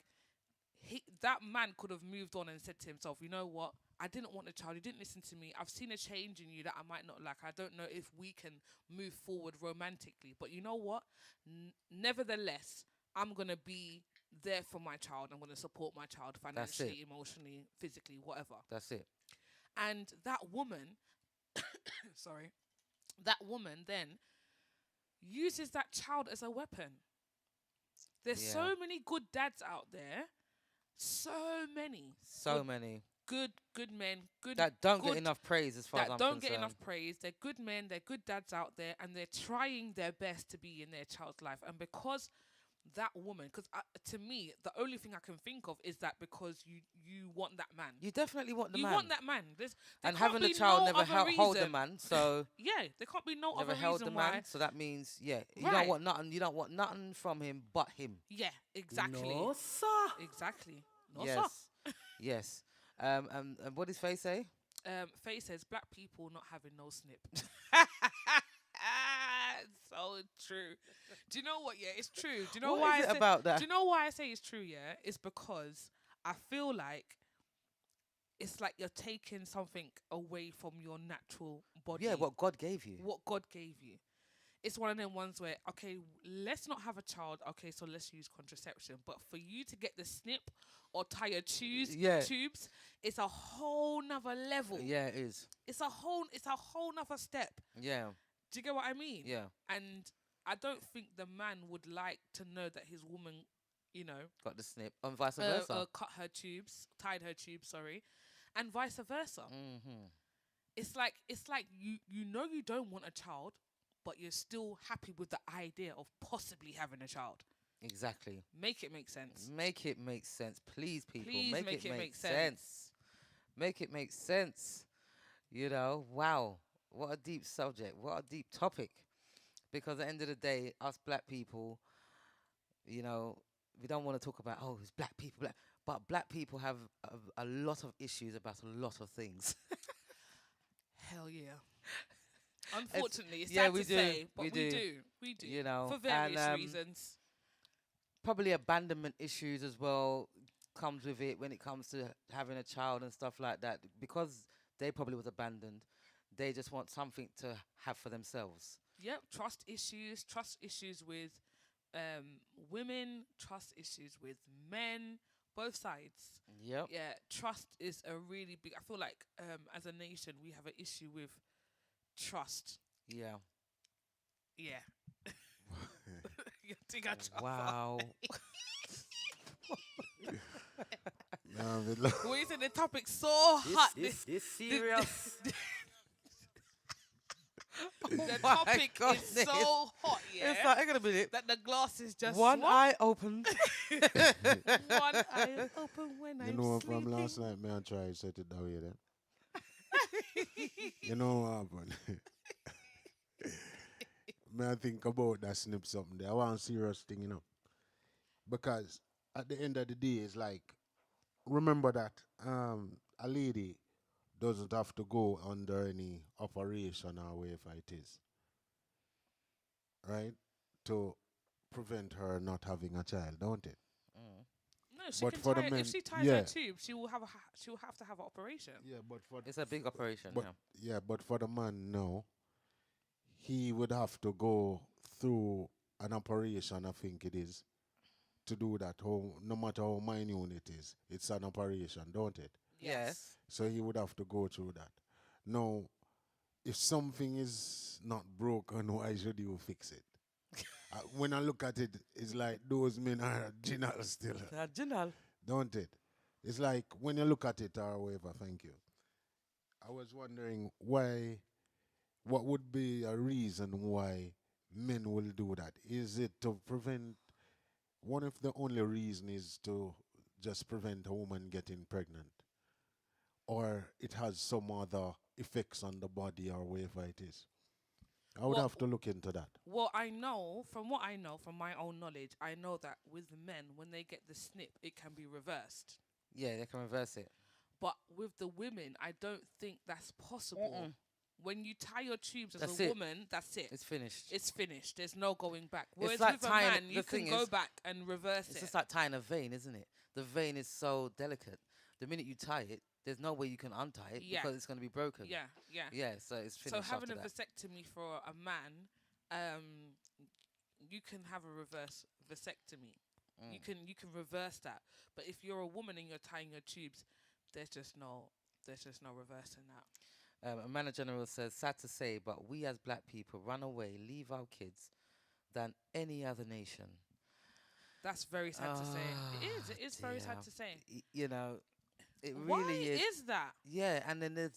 that man could have moved on and said to himself, you know what? I didn't want a child. You didn't listen to me. I've seen a change in you that I might not like. I don't know if we can move forward romantically. But you know what? Nevertheless, I'm going to be there for my child. I'm going to support my child That's financially, emotionally, physically, whatever. That's it. And that woman, sorry, that woman then uses that child as a weapon. There's Yeah. so many good dads out there. So many. So Good- many Good men, that don't good- get enough praise, as far as that I'm don't concerned. get enough praise. They're good men, they're good dads out there, and they're trying their best to be in their child's life. And because that woman, because to me, the only thing I can think of is that because you want that man. You definitely want the You man. want that man. There And can't having a be child no never other hold the reason. man, so Yeah, there can't be no never other held the reason man. why. So that means, you Right. don't want nothing. You don't want nothing from him but him. Yeah, exactly. No, sir. Exactly. No, Yes. Yes. And what does Faye say? Faye says black people not having no snip. So true. Do you know what? Yeah, it's true. Do you know What why is I it say, about that? Do you know why I say it's true? Yeah, it's because I feel like it's like you're taking something away from your natural body. Yeah, what God gave you. What God gave you. It's one of them ones where, okay, let's not have a child. Okay, so let's use contraception. But for you to get the snip or tie your Yeah. tubes, it's a whole nother level. Yeah, it is. It's a whole nother step. Yeah, Do you get what I mean? yeah. And I don't think the man would like to know that his woman, you know, Got the snip, and vice versa. cut her tubes, tied her tubes, sorry, and vice versa. Mm-hmm. It's like you know you don't want a child, but you're still happy with the idea of possibly having a child. Exactly. Make it make sense. Make it make sense, please, people. Please make make it it make make sense. Make it make sense. You know, wow, what a deep subject, what a deep topic. Because at the end of the day, us black people, you know, we don't want to talk about it's black people, but black people have a lot of issues about a lot of things. Hell yeah. Unfortunately, it's yeah, sad we to do, say, but we we do. do. We do. You know, For various and, reasons. Probably abandonment issues as well comes with it when it comes to having a child and stuff like that, because they probably was abandoned. They just want something to have for themselves. Yep, trust issues with women, trust issues with men, both sides. Yep. Yeah, trust is a really big. I feel like as a nation we have an issue with trust. Yeah. Yeah. You think I trust? Wow. Nah, but look, We said the topic's so hot. This serious. The my topic is goodness. so hot, yeah, It's like, hang on a minute. that the glass is just One swung. eye open. One eye open when You I'm know, sleeping. from last night, man, I tried to set it down here then. You know what happened? Man, I think about that snip something there. I want a serious thing, you know. Because at the end of the day, it's like, remember that a lady doesn't have to go under any operation or whatever it is, right? To prevent her not having a child, don't it? Mm. No, she But can for the tie. men- If she ties yeah. her tube, she will she will have to have an operation. Yeah, but for It's a big operation. but Yeah. yeah, but for the man, no. He would have to go through an operation, I think it is, to do that. No matter how minute it is, it's an operation, don't it? Yes. So he would have to go through that. Now, if something is not broken, why should you fix it? When I look at it, it's like those men are original still, Original. don't it? It's like when you look at it or whatever, thank you. I was wondering what would be a reason why men will do that? Is it to prevent, what if the only reason is to just prevent a woman getting pregnant? Or it has some other effects on the body or whatever it is? I would Well, have to look into that. Well, I know from what I know from my own knowledge, I know that with the men, when they get the snip, it can be reversed. Yeah, they can reverse it. But with the women, I don't think that's possible. Mm-mm. When you tie your tubes as That's a it. woman, that's it. It's finished. It's finished. There's no going back. Whereas like with a tying- man, the you can thing go is, back and reverse It's it. just like tying a vein, isn't it? The vein is so delicate. The minute you tie it, there's no way you can untie it Yeah. because it's going to be broken. yeah, yeah. Yeah, so it's So finished having after a that. vasectomy for a man, you can have a reverse vasectomy. You can reverse that. But if you're a woman and you're tying your tubes, there's just no reversing that. A manager general says, sad to say, but we as black people run away, leave our kids than any other nation. That's very sad to say. It Ah, is very sad dear. to say. You know, it Why really is. is that? Yeah, and then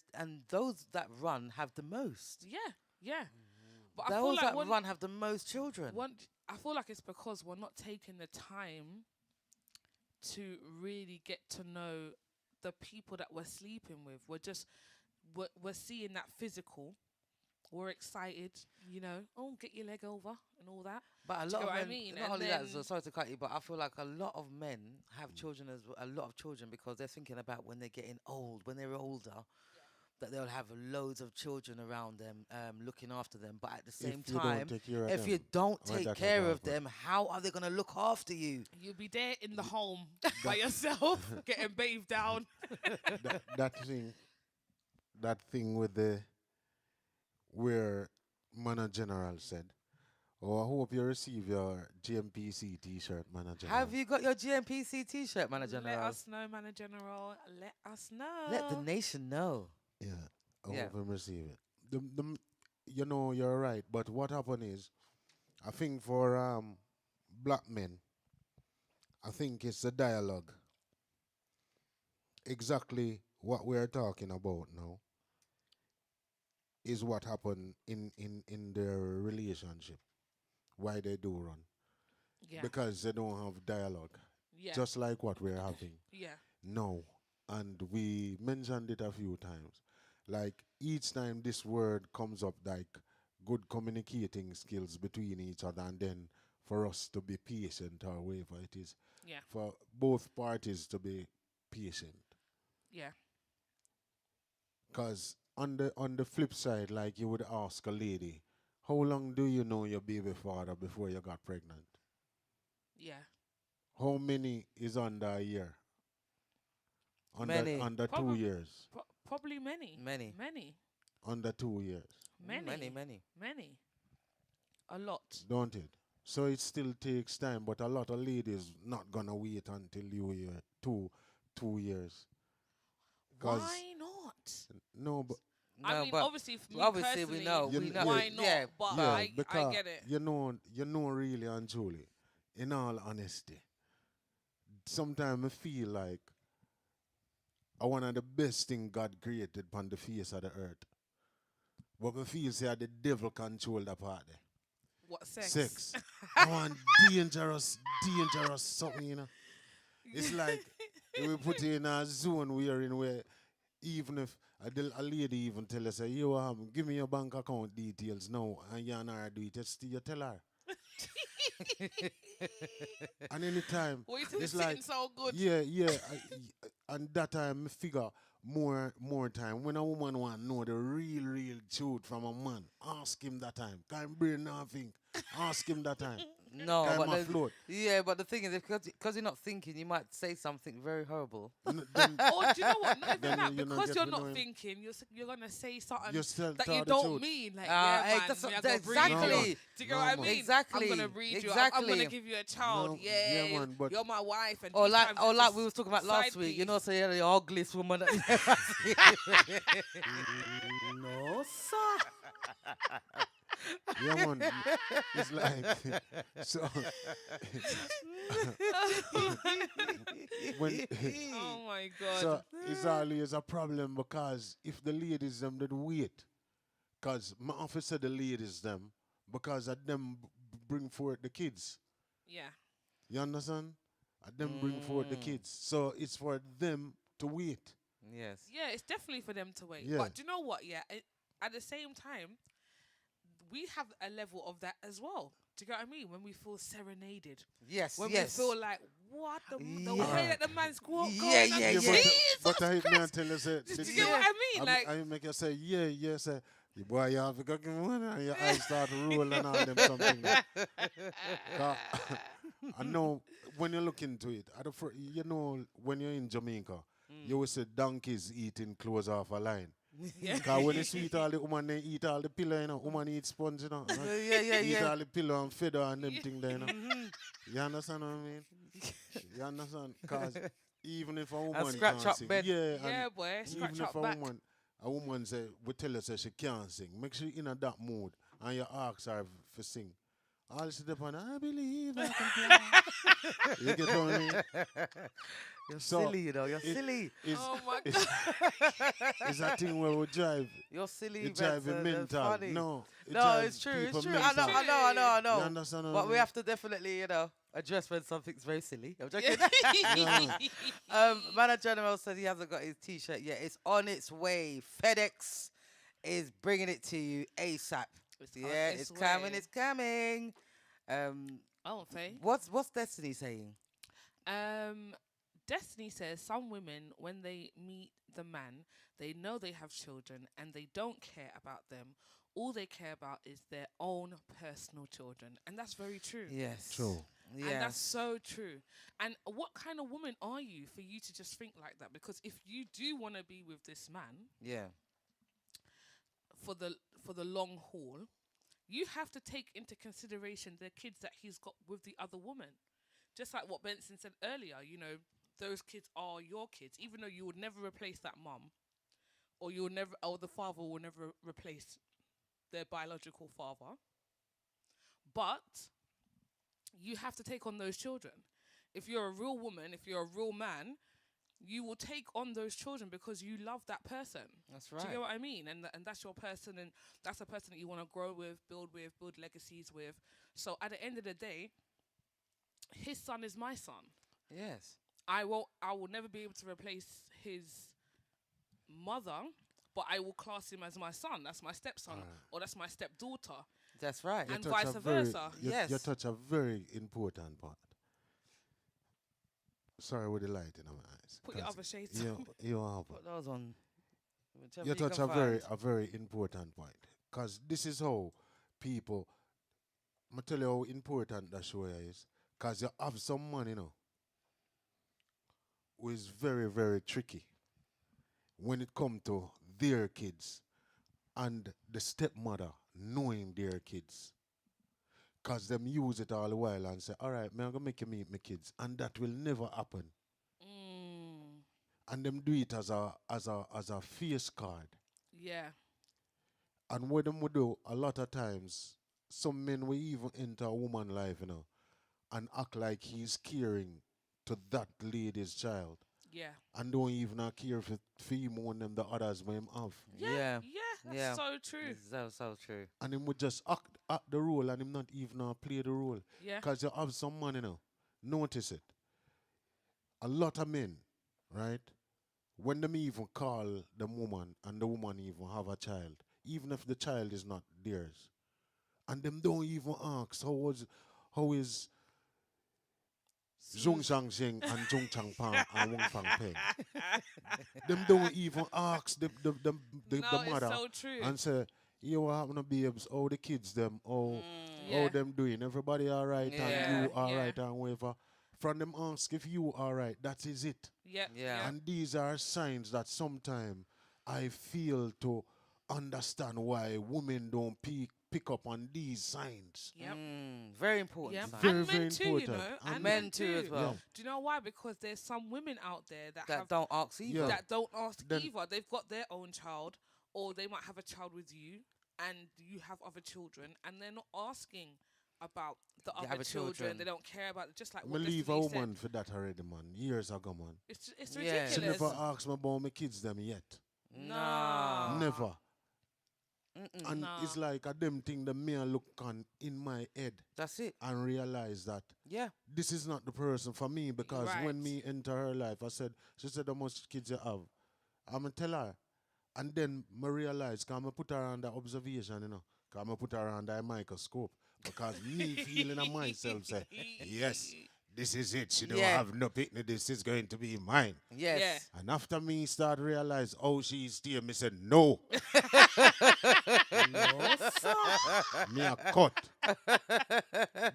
those that run have the most. Yeah, yeah. But I feel Those like that when, run have the most children. I feel like it's because we're not taking the time to really get to know the people that we're sleeping with. We're seeing that physical. We're excited, oh, get your leg over and all that. But a Do you lot get of what I men, mean? not And only that, then- so sorry to cut you, but I feel like a lot of men have children a lot of children because they're thinking about when they're getting old, when they're older, that they'll have loads of children around them, looking after them. But at the same If you don't time, take care of if you them, don't why take that care not of happen? them, how are they going to look after you? You'll be there in the home by yourself, getting bathed down. that thing with where Mana General said, "Oh, I hope you receive your GMPC T-shirt, Mana General." Have you got your GMPC T-shirt, manager? Let us know, Manager General. Let us know. Let the nation know. Yeah, I Yeah. hope him receive it. You know, you're right. But what happened is, I think for black men, I think it's a dialogue. Exactly what we're talking about now is what happened in their relationship. Why they do run. Yeah. Because they don't have dialogue. Yeah. Just like what we're having. Yeah. No. And we mentioned it a few times. Like each time this word comes up, like good communicating skills between each other, and then for us to be patient or whatever it is. Yeah. For both parties to be patient. Yeah. Because on the flip side, like you would ask a lady, how long do you know your baby father before you got pregnant? Yeah. How many is under a year? Many. Under 2 Probably- years. Probably many. Many. Many. Under 2 years. Many. Many. Many. A lot. Don't it? So it still takes time, but a lot of ladies not gonna wait until you hear 2 years. 'Cause Why not? no, but I No, mean, but obviously, for me obviously we personally, know. You We kn- know. why not? Yeah, But yeah, I because get it. you know, really and truly, in all honesty, sometimes I feel like one of the best thing God created on the face of the earth But me feel say the devil control that part there. What sex? Sex. I want dangerous something, you know. It's like we put you in a zone we're in where even if a lady even tell us, say, yo, give me your bank account details now, and you and her do it, you tell her. And anytime, Wait till it's it's like, sitting so good. yeah, and that time me figure more time when a woman want know the real truth from a man, ask him that time. Can't brain nothing. Ask him that time. No, Time but afloat. yeah, but the thing is, because you're not thinking, you might say something very horrible. Then Or do you know what? Not even Then that. you know, Because get you're to not know him. thinking, you're gonna say something Just tell that tell you the don't truth. mean. Like, Ah, yeah, man, that's me, what- I go breed you. exactly. Do you get what I No, mean? Exactly. I'm gonna breed you. I'm gonna Exactly. give you a child. No, yeah, yeah, man, but- you're my wife. And Or these like, times or it's like just we was talking about last side week, you piece. know, say the ugliest woman. That No, sir. Yeah, man. It's like so. when Oh my god. so it's always a problem because if the ladies them did wait, cause my office said the ladies them because of them bring forth the kids. yeah. You understand? Them bring forth the kids, so it's for them to wait. yes. Yeah, it's definitely for them to wait. Yeah. But do you know what? Yeah, at the same time, we have a level of that as well. Do you get what I mean? When we feel serenaded, Yes. when yes. we feel like what the Yeah. way that the man's going, Yeah, on, yeah, I'm yeah. But I hit me and tell you say, Do you get what I mean? Like, I make you say, yeah, say, you boy, you have to go give me money, and your eyes start rolling and all them something. 'Cause I know when you look into it, you know, when you're in Jamaica, you will see donkeys eating clothes off a line. yeah. Because when you see all the woman, they eat all the pillow, you know, woman eat sponge, you know. Yeah. Eat all the pillow and feather and them thing there, you know. You understand what I mean? You understand? Because even if a woman scratch can't up sing, bed. yeah, Yeah, and boy, scratch even up if a back. woman say, we tell her say she can't sing, make sure in that mood and you ask her for sing. All she depend, I believe I can fly. You get what I mean? You're So, silly, you know. You're silly. It's, Oh my it's, it's a thing where we drive. You're silly. It drive Benson, you that's mental. funny. No, it No, drive it's true. people It's true. mental. I know. You understand what I But we mean? have to definitely, address when something's very silly. I'm joking. Yeah. Manager General said he hasn't got his T-shirt yet. It's on its way. FedEx is bringing it to you ASAP. It's on Yeah, its it's coming. way. It's coming. Oh, Faye. What's Destiny saying? Destiny says some women, when they meet the man, they know they have children and they don't care about them. All they care about is their own personal children. And that's very true. Yes. True. And that's Yes. so true. And what kind of woman are you for you to just think like that? Because if you do want to be with this man Yeah. for the long haul, you have to take into consideration the kids that he's got with the other woman. Just like what Benson said earlier, those kids are your kids, even though you would never replace that mum, or the father will never replace their biological father. But you have to take on those children. If you're a real woman, if you're a real man, you will take on those children because you love that person. That's Do right. you get what I mean? And that's your person, and that's a person that you want to grow with, build legacies with. So at the end of the day, his son is my son. Yes. I will never be able to replace his mother, but I will class him as my son. That's my stepson, or that's my stepdaughter, That's right. and touch vice a very- versa. Yes. You touch a very important part. Sorry with the light in my eyes. Put your 'cause other shades you, on. you have Put those on. Whichever you you touch can find. a very important point. Because this is how people, I tell you how important that show is. Because you have some man, who is very, very tricky when it comes to their kids and the stepmother knowing their kids. Because them use it all the while and say, all right, man, I'm going to make you meet my kids. And that will never happen. Mm, And them do it as a face card. yeah. And what them would do, a lot of times, some men will even enter a woman life, and act like he's caring to that lady's child. Yeah. And don't even care for him more than the others may him have. Yeah. Yeah. Yeah. Yeah. So true. It's so true. And him would just act the role and him not even play the role. Yeah. Because you have some man, notice it. A lot of men, right? When them even call the woman and the woman even have a child, even if the child is not theirs, and them don't even ask how is Zhong Zhang Zheng and Zhong Chang Pang and Wong Fang Peng. Them don't even ask the No, it's mother so true. and say, yo, what happened to babes? How the kids them? How Yeah. them doing? Everybody all right Yeah. and you all Yeah. right and whatever. From them ask if you all right. That is it. Yep. Yeah. And these are signs that sometimes I feel to understand why women don't pick up on these signs. Yep. Very important. Yep. sign. Very, And very men too, you important. know. And And men too as well. Yeah. Do you know why? Because there's some women out there that That have don't ask either. Yeah. that don't ask Then- either. They've got their own child, or they might have a child with you, and you have other children, and they're not asking about the The other other children. children. They don't care about just like I what leave a Destiny said. woman for that already, man. Years ago, man. It's Yeah. ridiculous. She never asked me about my kids them yet. No. Never. Mm-mm. And Nah. it's like a them thing that me I look on in my head That's it. and realize that Yeah. this is not the person for me, because Right. when me enter her life, she said, how much kids you have? I'm going to tell her. And then I realize, because I put her under observation, because I put her under a microscope. Because me feeling of myself say, yes, this is it. She don't Yeah. have no picnic. This is going to be mine. Yes. Yeah. And after me start realize, oh, she's there, me said, no. No, sir. Me a cut.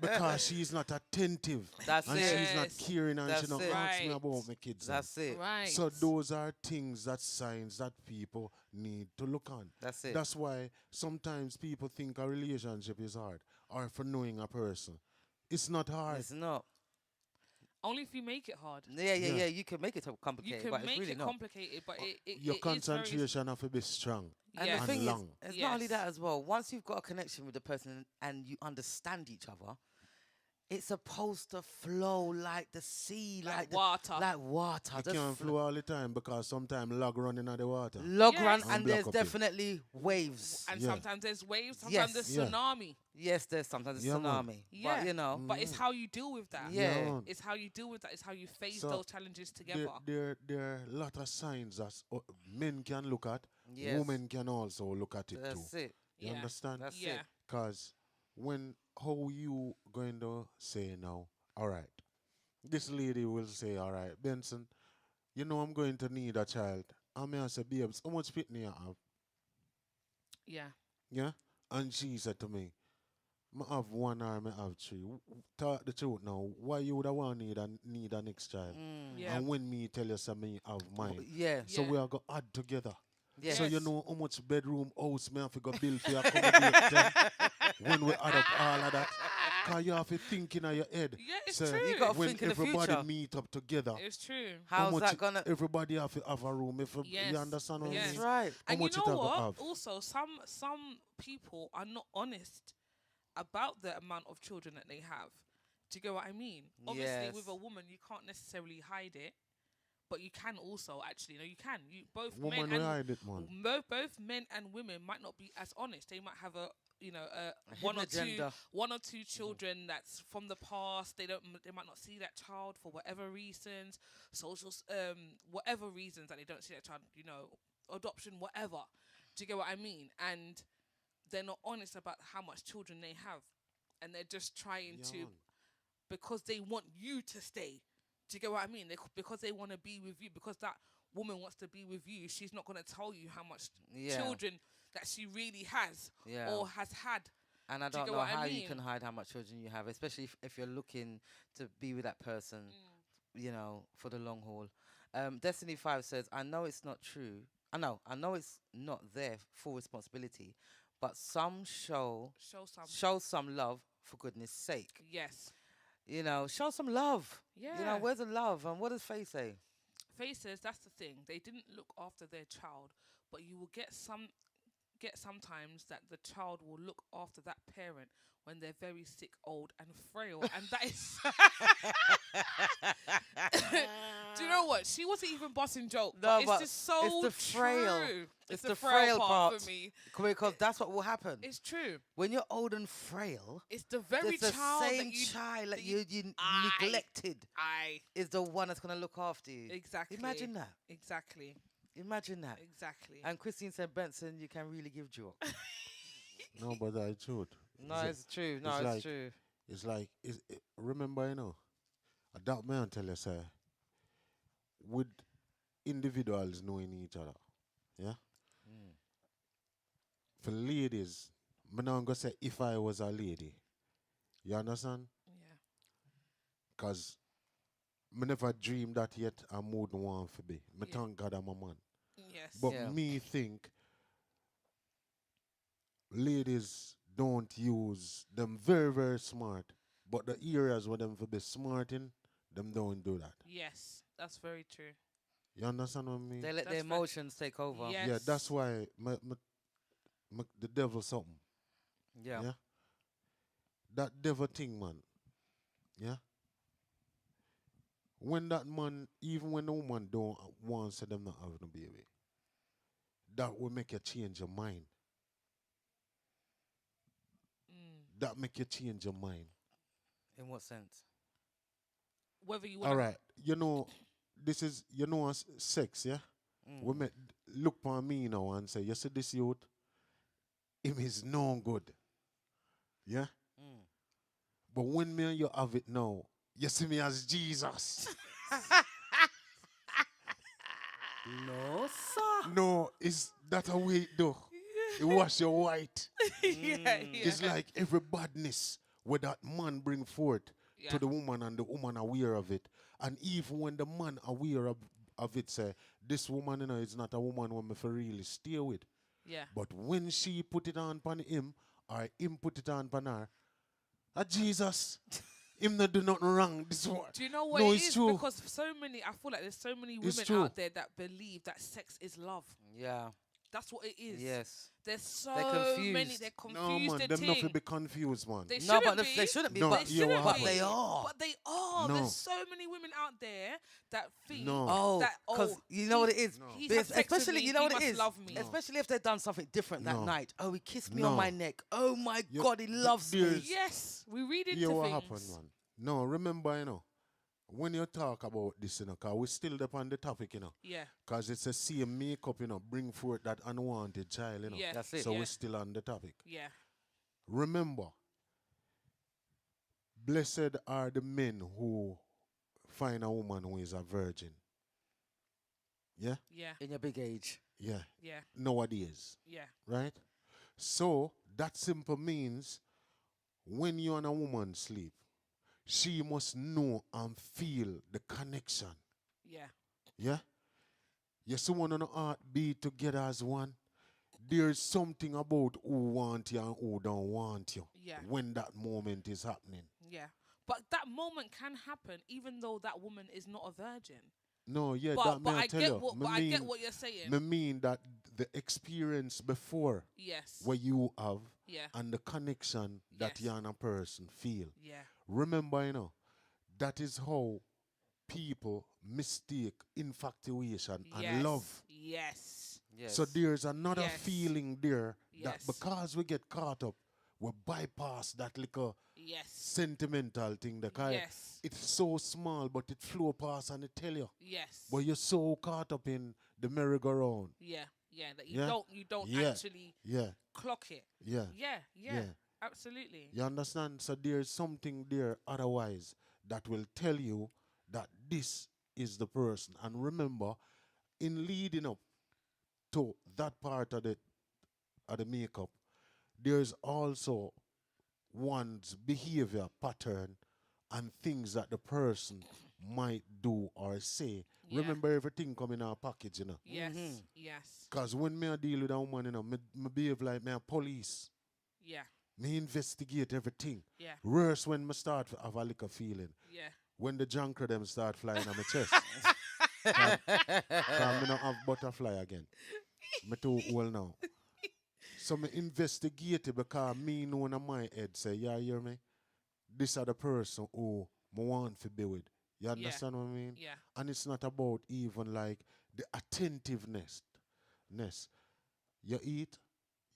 Because she's not attentive. That's And it. she's not Yes. caring and she That's don't it. ask me Right. about my kids. them. That's it. Right. So those are things, that signs that people need to look on. That's it. That's why sometimes people think a relationship is hard, or for knowing a person. It's not hard. It's not. Only if you make it hard. Yeah. You can make it You complicated, can but it's make really it not. complicated, but it Your it is very concentration have to be strong. And Yes. the and thing long. is, it's not only Yes. that as well. Once you've got a connection with the person and you understand each other, it's supposed to flow like the sea, like the- water. like water. It Just can't flow all the time because sometimes log running out the water. log Yes. run, And and block there's up it. definitely waves. and Yeah. sometimes there's waves, sometimes Yes. there's Yeah. tsunami. Yes, there's sometimes a Yeah, man. tsunami. Yeah. But you know, But it's how you deal with that. Yeah. man. It's how you deal with that. It's how you face So, those challenges together. There are a lot of signs that men can look at. Yes. Women can also look at it that's too. it. You Yeah. understand? That's Yeah. it. Because how you going to say now, all right, this lady will say, all right, Benson, I'm going to need a child. I may say, babes, how much pitney you have? Yeah. Yeah? And she said to me, I have one or I have three. Talk the truth now. Why you would want need a next child? Yeah. And when me tell you something, I have mine. Yeah. So Yeah. we are going to add together. Yeah. So you Yes. know how much bedroom house me have to go build for you accommodate them when we add up all of that. Because you have to think in your head. Yeah, it's So true. You gotta when think in the everybody future. meet up together, It's true. how How's much that gonna? everybody have to have a room. If Yes. you understand what Yes. I That's mean? right. How And you much it know have to what? have? Also, some people are not honest about the amount of children that they have. Do you get what I mean? Obviously, with a Yes. woman, you can't necessarily hide it, but you can also actually. You can. You both Woman, men we and hide it, man. both men and women might not be as honest. They might have a A one hidden or two agenda. one or two children that's from the past. They might not see that child for whatever reasons, whatever reasons that they don't see that child. Adoption, whatever. Do you get what I mean? And they're not honest about how much children they have, and they're just trying Yeah, to man. because they want you to stay. Do you get what I mean? Because they want to be with you, because that woman wants to be with you, she's not going to tell you how much Yeah. children that she really has Yeah. or has had. And I Do you don't get know what I how you mean? can hide how much children you have, especially if you're looking to be with that person, for the long haul. Destiny 5 says, I know it's not true. I know it's not their full responsibility, but some Show some. show some love for goodness sake. Yes. Show some love. Yeah. Where's the love? And what does Faye say? Faces, that's the thing. They didn't look after their child, but you will get sometimes that the child will look after that parent when they're very sick, old, and frail, and that is. Do you know what? She wasn't even bossing joke. No, but but it's just so it's the frail. true. It's the the frail frail part part. for me. Because that's what will happen. It's true. When you're old and frail, It's the very it's the child same that you child that you- you Aye. neglected I is the one that's going to look after you. exactly. Imagine that. Exactly. Imagine that. Exactly. And Christine said, Benson, you can really give joy. No, but I truth. No, it's true. No, it's it's like- true. It's like, remember, that man tell us, with individuals knowing each other, yeah? Mm. For ladies, I'm not going to say if I was a lady. You understand? yeah. Because I never dreamed that yet I wouldn't want to be. I Yeah. thank God I'm a man. Yes. But Yeah. me think ladies don't use them very, very smart. But the areas where them for be smart in, them don't do that. yes. That's very true. You understand what I mean? They let That's their fair. emotions take over. Yeah. Yeah, that's Yes. why the devil something. Yeah. Yeah. That devil thing, man. Yeah. When that man, even when the woman don't want to them not having a baby, that will make you change your mind. Mm. That make you change your mind. In what sense? Whether you All want right. This is, sex, yeah? Mm. We may look upon me now and say, you see this youth? Him is no good. Yeah? Mm. But when me and you have it now, you see me as Jesus. No, sir. No, is that a way though? It wash your white. yeah, Mm. yeah. It's like every badness where that man bring forth Yeah. to the woman and the woman aware of it. And even when the man aware of it say, this woman, is not a woman who me for really stay with. yeah. But when she put it on upon him, or him put it on upon her, Jesus, him not do nothing wrong. This one. Do you know what No, it it's is? true. Because I feel like there's so many It's women true. out there that believe that sex is love. Yeah. That's what it is. Yes. There's so confused. many. They're confused. No, man, the them thing. not to be confused, man. They No, shouldn't but be. they shouldn't be. No, but They you shouldn't are but be. they are. But they are. No. There's so many women out there that think No. Oh, that because you know what it is. No. He's Because had sex with especially, me, you know he what it must is. love me. No. Especially if they've done something different that No. night. Oh, he kissed me on No. my neck. Oh my You- God, he loves me. there's- Yes, we read into Yeah, what things. happened, man? No, remember, when you talk about this, because we still upon the topic, Yeah, because it's a same makeup, bring forth that unwanted child, yeah. That's it. So yeah. we're still on the topic. Yeah, Remember, blessed are the men who find a woman who is a virgin. Yeah? yeah, In your big age. Yeah. yeah, Nowadays, yeah, right? So that simple means when you and a woman sleep, she must know and feel the connection. yeah, Yeah? You see one on the heart beat together as one. There's something about who want you and who don't want you yeah, when that moment is happening. yeah. But that moment can happen even though that woman is not a virgin. No, yeah, But, that but may I tell get you. what Me but I get mean- what you're saying. me mean that the experience before Yes. what you have Yeah. and the connection that Yes. you and a person feel. Yeah. Remember, that is how people mistake infatuation Yes. and love. Yes. Yes. So there's another Yes. feeling there that Yes. because we get caught up, we bypass that little Yes. sentimental thing. Yes. It's so small, but it flow past and it tell you. Yes. But you're so caught up in the merry-go-round. Yeah. Yeah. That you Yeah. don't Yeah. actually Yeah, clock it. yeah, Yeah. Yeah. yeah. Absolutely. You understand? So there's something there otherwise that will tell you that this is the person. And remember, in leading up to that part of the makeup, there's also one's behavior pattern and things that the person might do or say. Yeah. Remember, everything come in our package, Yes. Mhm. Yes. Because when me I deal with a woman, me behave like me a police. Yeah. Me investigate everything. Yeah. Worse when me start to have a little feeling. Yeah. When the junker them start flying on my chest. Cause me not have butterfly again. Me too old now. So me investigate it because me know in my head say, yeah, you hear me? This are the person who me want to be with. You understand what I mean? Yeah. And it's not about even like the attentiveness. You eat,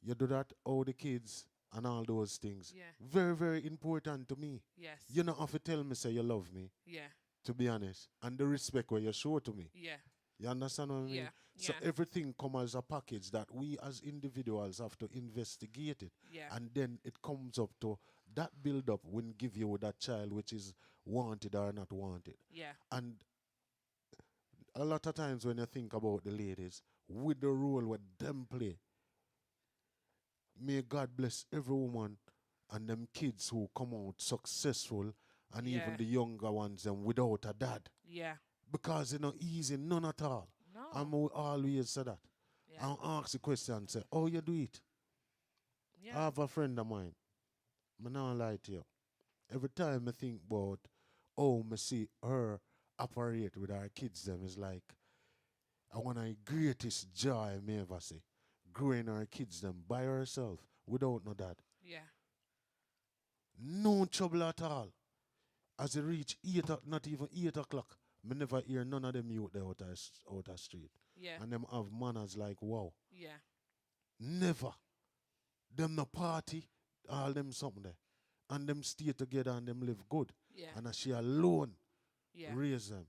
you do that, all the kids and all those things. Yeah. Very, very important to me. Yes. You don't have to tell me say you love me, Yeah. to be honest. And the respect where you show to me. Yeah. You understand what I mean? Yeah. So Yeah. everything come as a package that we as individuals have to investigate it. Yeah. And then it comes up to that build up when give you that child which is wanted or not wanted. Yeah. And a lot of times when you think about the ladies, with the role what them play, may God bless every woman and them kids who come out successful and Yeah. even the younger ones and without a dad. Yeah. Because it's not easy, none at all. No. I'm always say that. Yeah. And ask the question, say, how you do it? Yeah. I have a friend of mine. I not lie to you. Every time I think about how I see her operate with her kids, them is like I want the greatest joy I may ever see. Growing her kids them by herself without no dad. Yeah. No trouble at all. As they reach not even 8 o'clock, me never hear none of them youth there out the street. Yeah. And them have manners like wow. Yeah. Never. Them no party, all them something there. And them stay together and them live good. Yeah. And she alone Yeah. raise them.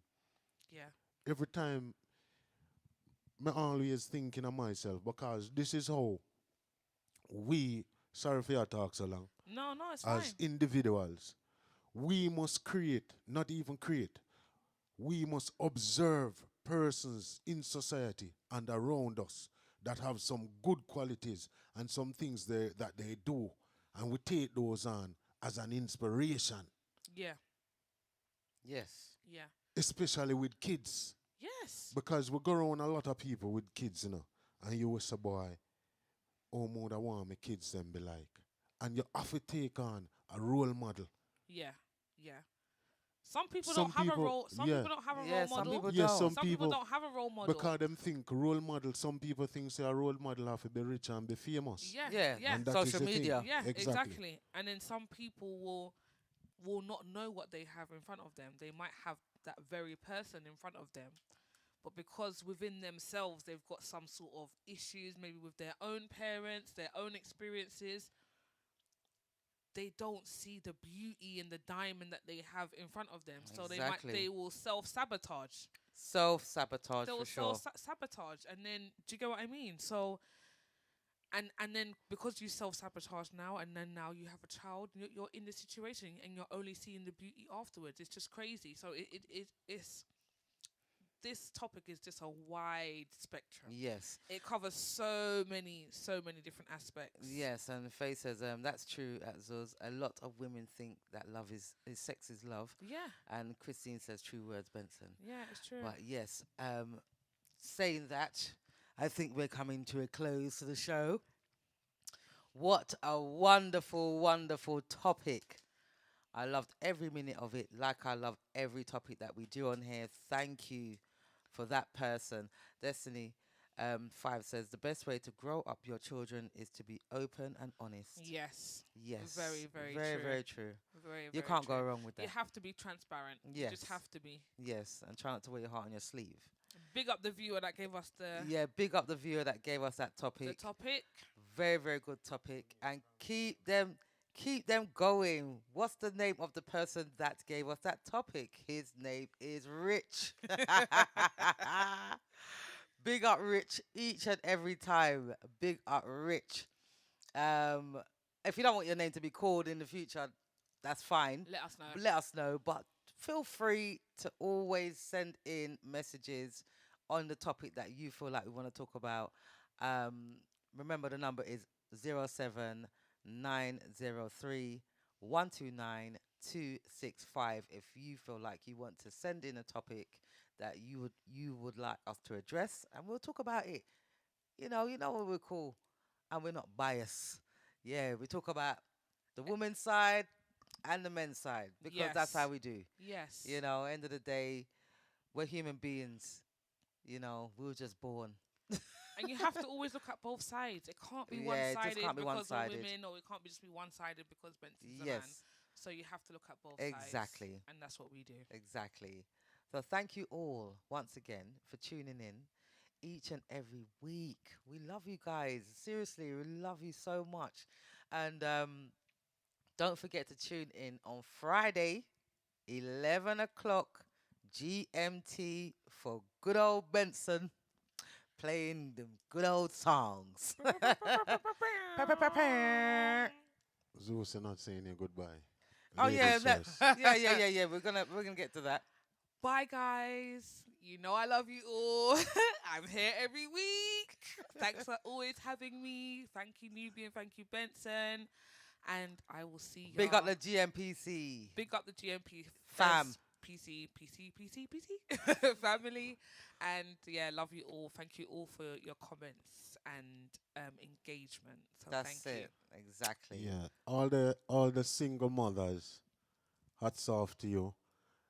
Yeah. Every time me always thinking of myself because this is how we, sorry for your talk so long, No, it's as fine. individuals, we must create, not even create, we must observe persons in society and around us that have some good qualities and some things that they do, and we take those on as an inspiration, Yeah. Yes. Yeah. especially with kids. Yes. Because we go around a lot of people with kids, and you was a boy, oh, more I want my kids them be like. And you have to take on a role model. Yeah. Yeah. Some people Some don't have a people- role. Some yeah. people don't have a Yeah, role some model. people Yes, don't. some Some people people- don't have a role model. Because them think role model, some people think say a role model have to be rich and be famous. Yeah. Yeah. Yeah. And that is Social the thing. media. Yeah, Exactly. exactly. And then some people will not know what they have in front of them. They might have that very person in front of them, but because within themselves they've got some sort of issues, maybe with their own parents, their own experiences, they don't see the beauty and the diamond that they have in front of them. So Exactly. they will self-sabotage. Self-sabotage They'll for sure. sabotage, and then do you get what I mean? So, and then because you self-sabotage now, and then now you have a child, you're in the situation, and you're only seeing the beauty afterwards. It's just crazy. So it's this topic is just a wide spectrum. Yes. It covers so many different aspects. Yes, and Faye says that's true at Zuz. A lot of women think that love is sex is love. Yeah, And Christine says true words, Benson. yeah, it's true. But yes, saying that, I think we're coming to a close to the show. What a wonderful, wonderful topic. I loved every minute of it, like I love every topic that we do on here. Thank you for that person. Destiny 5 says, the best way to grow up your children is to be open and honest. Yes, Yes. Very, very very, true. very true. very. You very can't true. go wrong with that. You have to be transparent. You Yes. just have to be. Yes, and try not to wear your heart on your sleeve. Big up the viewer that gave us the Yeah, big up the viewer that gave us that topic. topic. Very, very good topic. And keep them going. What's the name of the person that gave us that topic? His name is Rich. Big up Rich each and every time. Big up Rich. If you don't want your name to be called in the future, that's fine. Let us know. Let us know, but feel free to always send in messages on the topic that you feel like we want to talk about. Remember, the number is 07903 129 265 if you feel like you want to send in a topic that you would like us to address, and we'll talk about it. You know what we're cool, and we're not biased. Yeah, we talk about the women's side and the men's side, because that's Yes. how we do. Yes. End of the day, we're human beings. We were just born. And you have to always look at both sides. It can't be Yeah, it just one-sided can't be because one-sided. we're women, or it can't be just be one-sided because Benson's a man. Yes. So you have to look at both sides. Exactly. And that's what we do. Exactly. So thank you all once again for tuning in each and every week. We love you guys. Seriously, we love you so much. And don't forget to tune in on Friday, 11 o'clock GMT for good old Benson playing them good old songs. Zeus, you're not saying your goodbye. Oh yeah, Ladies that, first. yeah. We're gonna get to that. Bye, guys. You know I love you all. I'm here every week. Thanks for always having me. Thank you, Nubian. Thank you, Benson. And I will see you. Big up the GMPC Big up the GMP fam. PC family. And yeah, love you all. Thank you all for your comments and engagement. So That's thank you. it. Exactly. Yeah. All the single mothers, hats off to you.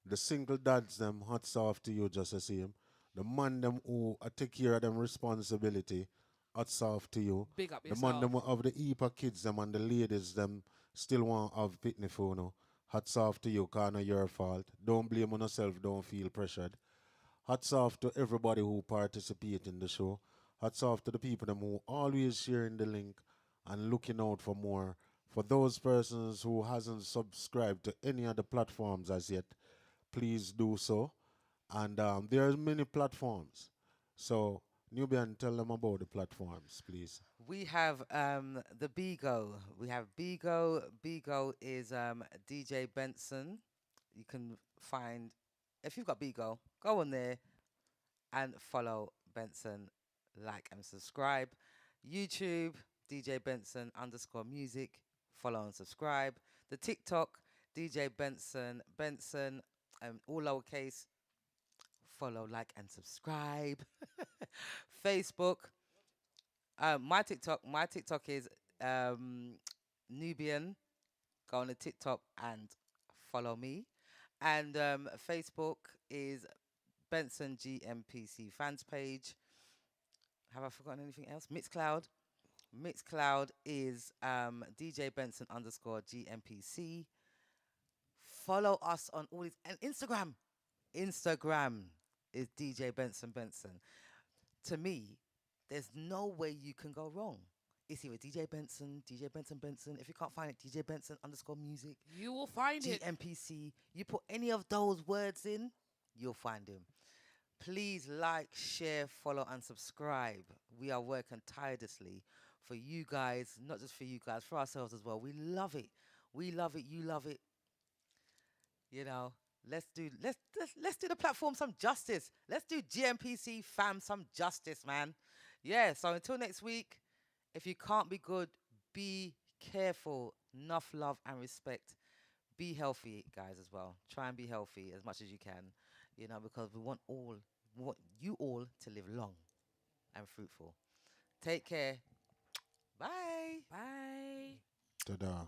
The single dads them, hats off to you just the same. The man them who take care of them responsibility, hats off to you. Big up The man yourself. them who have the EPA kids them and the ladies them still want have pitney for no. Hats off to you, cause not your fault. Don't blame on yourself, don't feel pressured. Hats off to everybody who participate in the show. Hats off to the people them who always sharing the link and looking out for more. For those persons who hasn't subscribed to any other platforms as yet, please do so. And there are many platforms. So, Nubian, tell them about the platforms, please. We have the Bigo. We have Bigo. Bigo is DJ Benson. You can find if you've got Bigo, go on there and follow Benson, like and subscribe. YouTube, DJ Benson underscore music, follow and subscribe. The TikTok, DJ Benson, Benson, all lowercase, follow, like and subscribe. Facebook, my TikTok is Nubian. Go on the TikTok and follow me. And Facebook is Benson GMPC fans page. Have I forgotten anything else? Mixcloud. Mixcloud is DJ Benson underscore GMPC. Follow us on all these. And Instagram. Instagram is DJ Benson Benson. To me, there's no way you can go wrong. It's either DJ Benson, DJ Benson Benson. If you can't find it, DJ Benson underscore music, You will find it. GMPC. You put any of those words in, you'll find him. Please like, share, follow, and subscribe. We are working tirelessly for you guys, not just for you guys, for ourselves as well. We love it. We love it. You love it. You know, let's do the platform some justice. Let's do GMPC fam some justice, man. Yeah. So until next week, if you can't be good, be careful. Enough love and respect. Be healthy, guys, as well. Try and be healthy as much as you can. You know, because we want you all to live long and fruitful. Take care. Bye. Bye. Ta-da.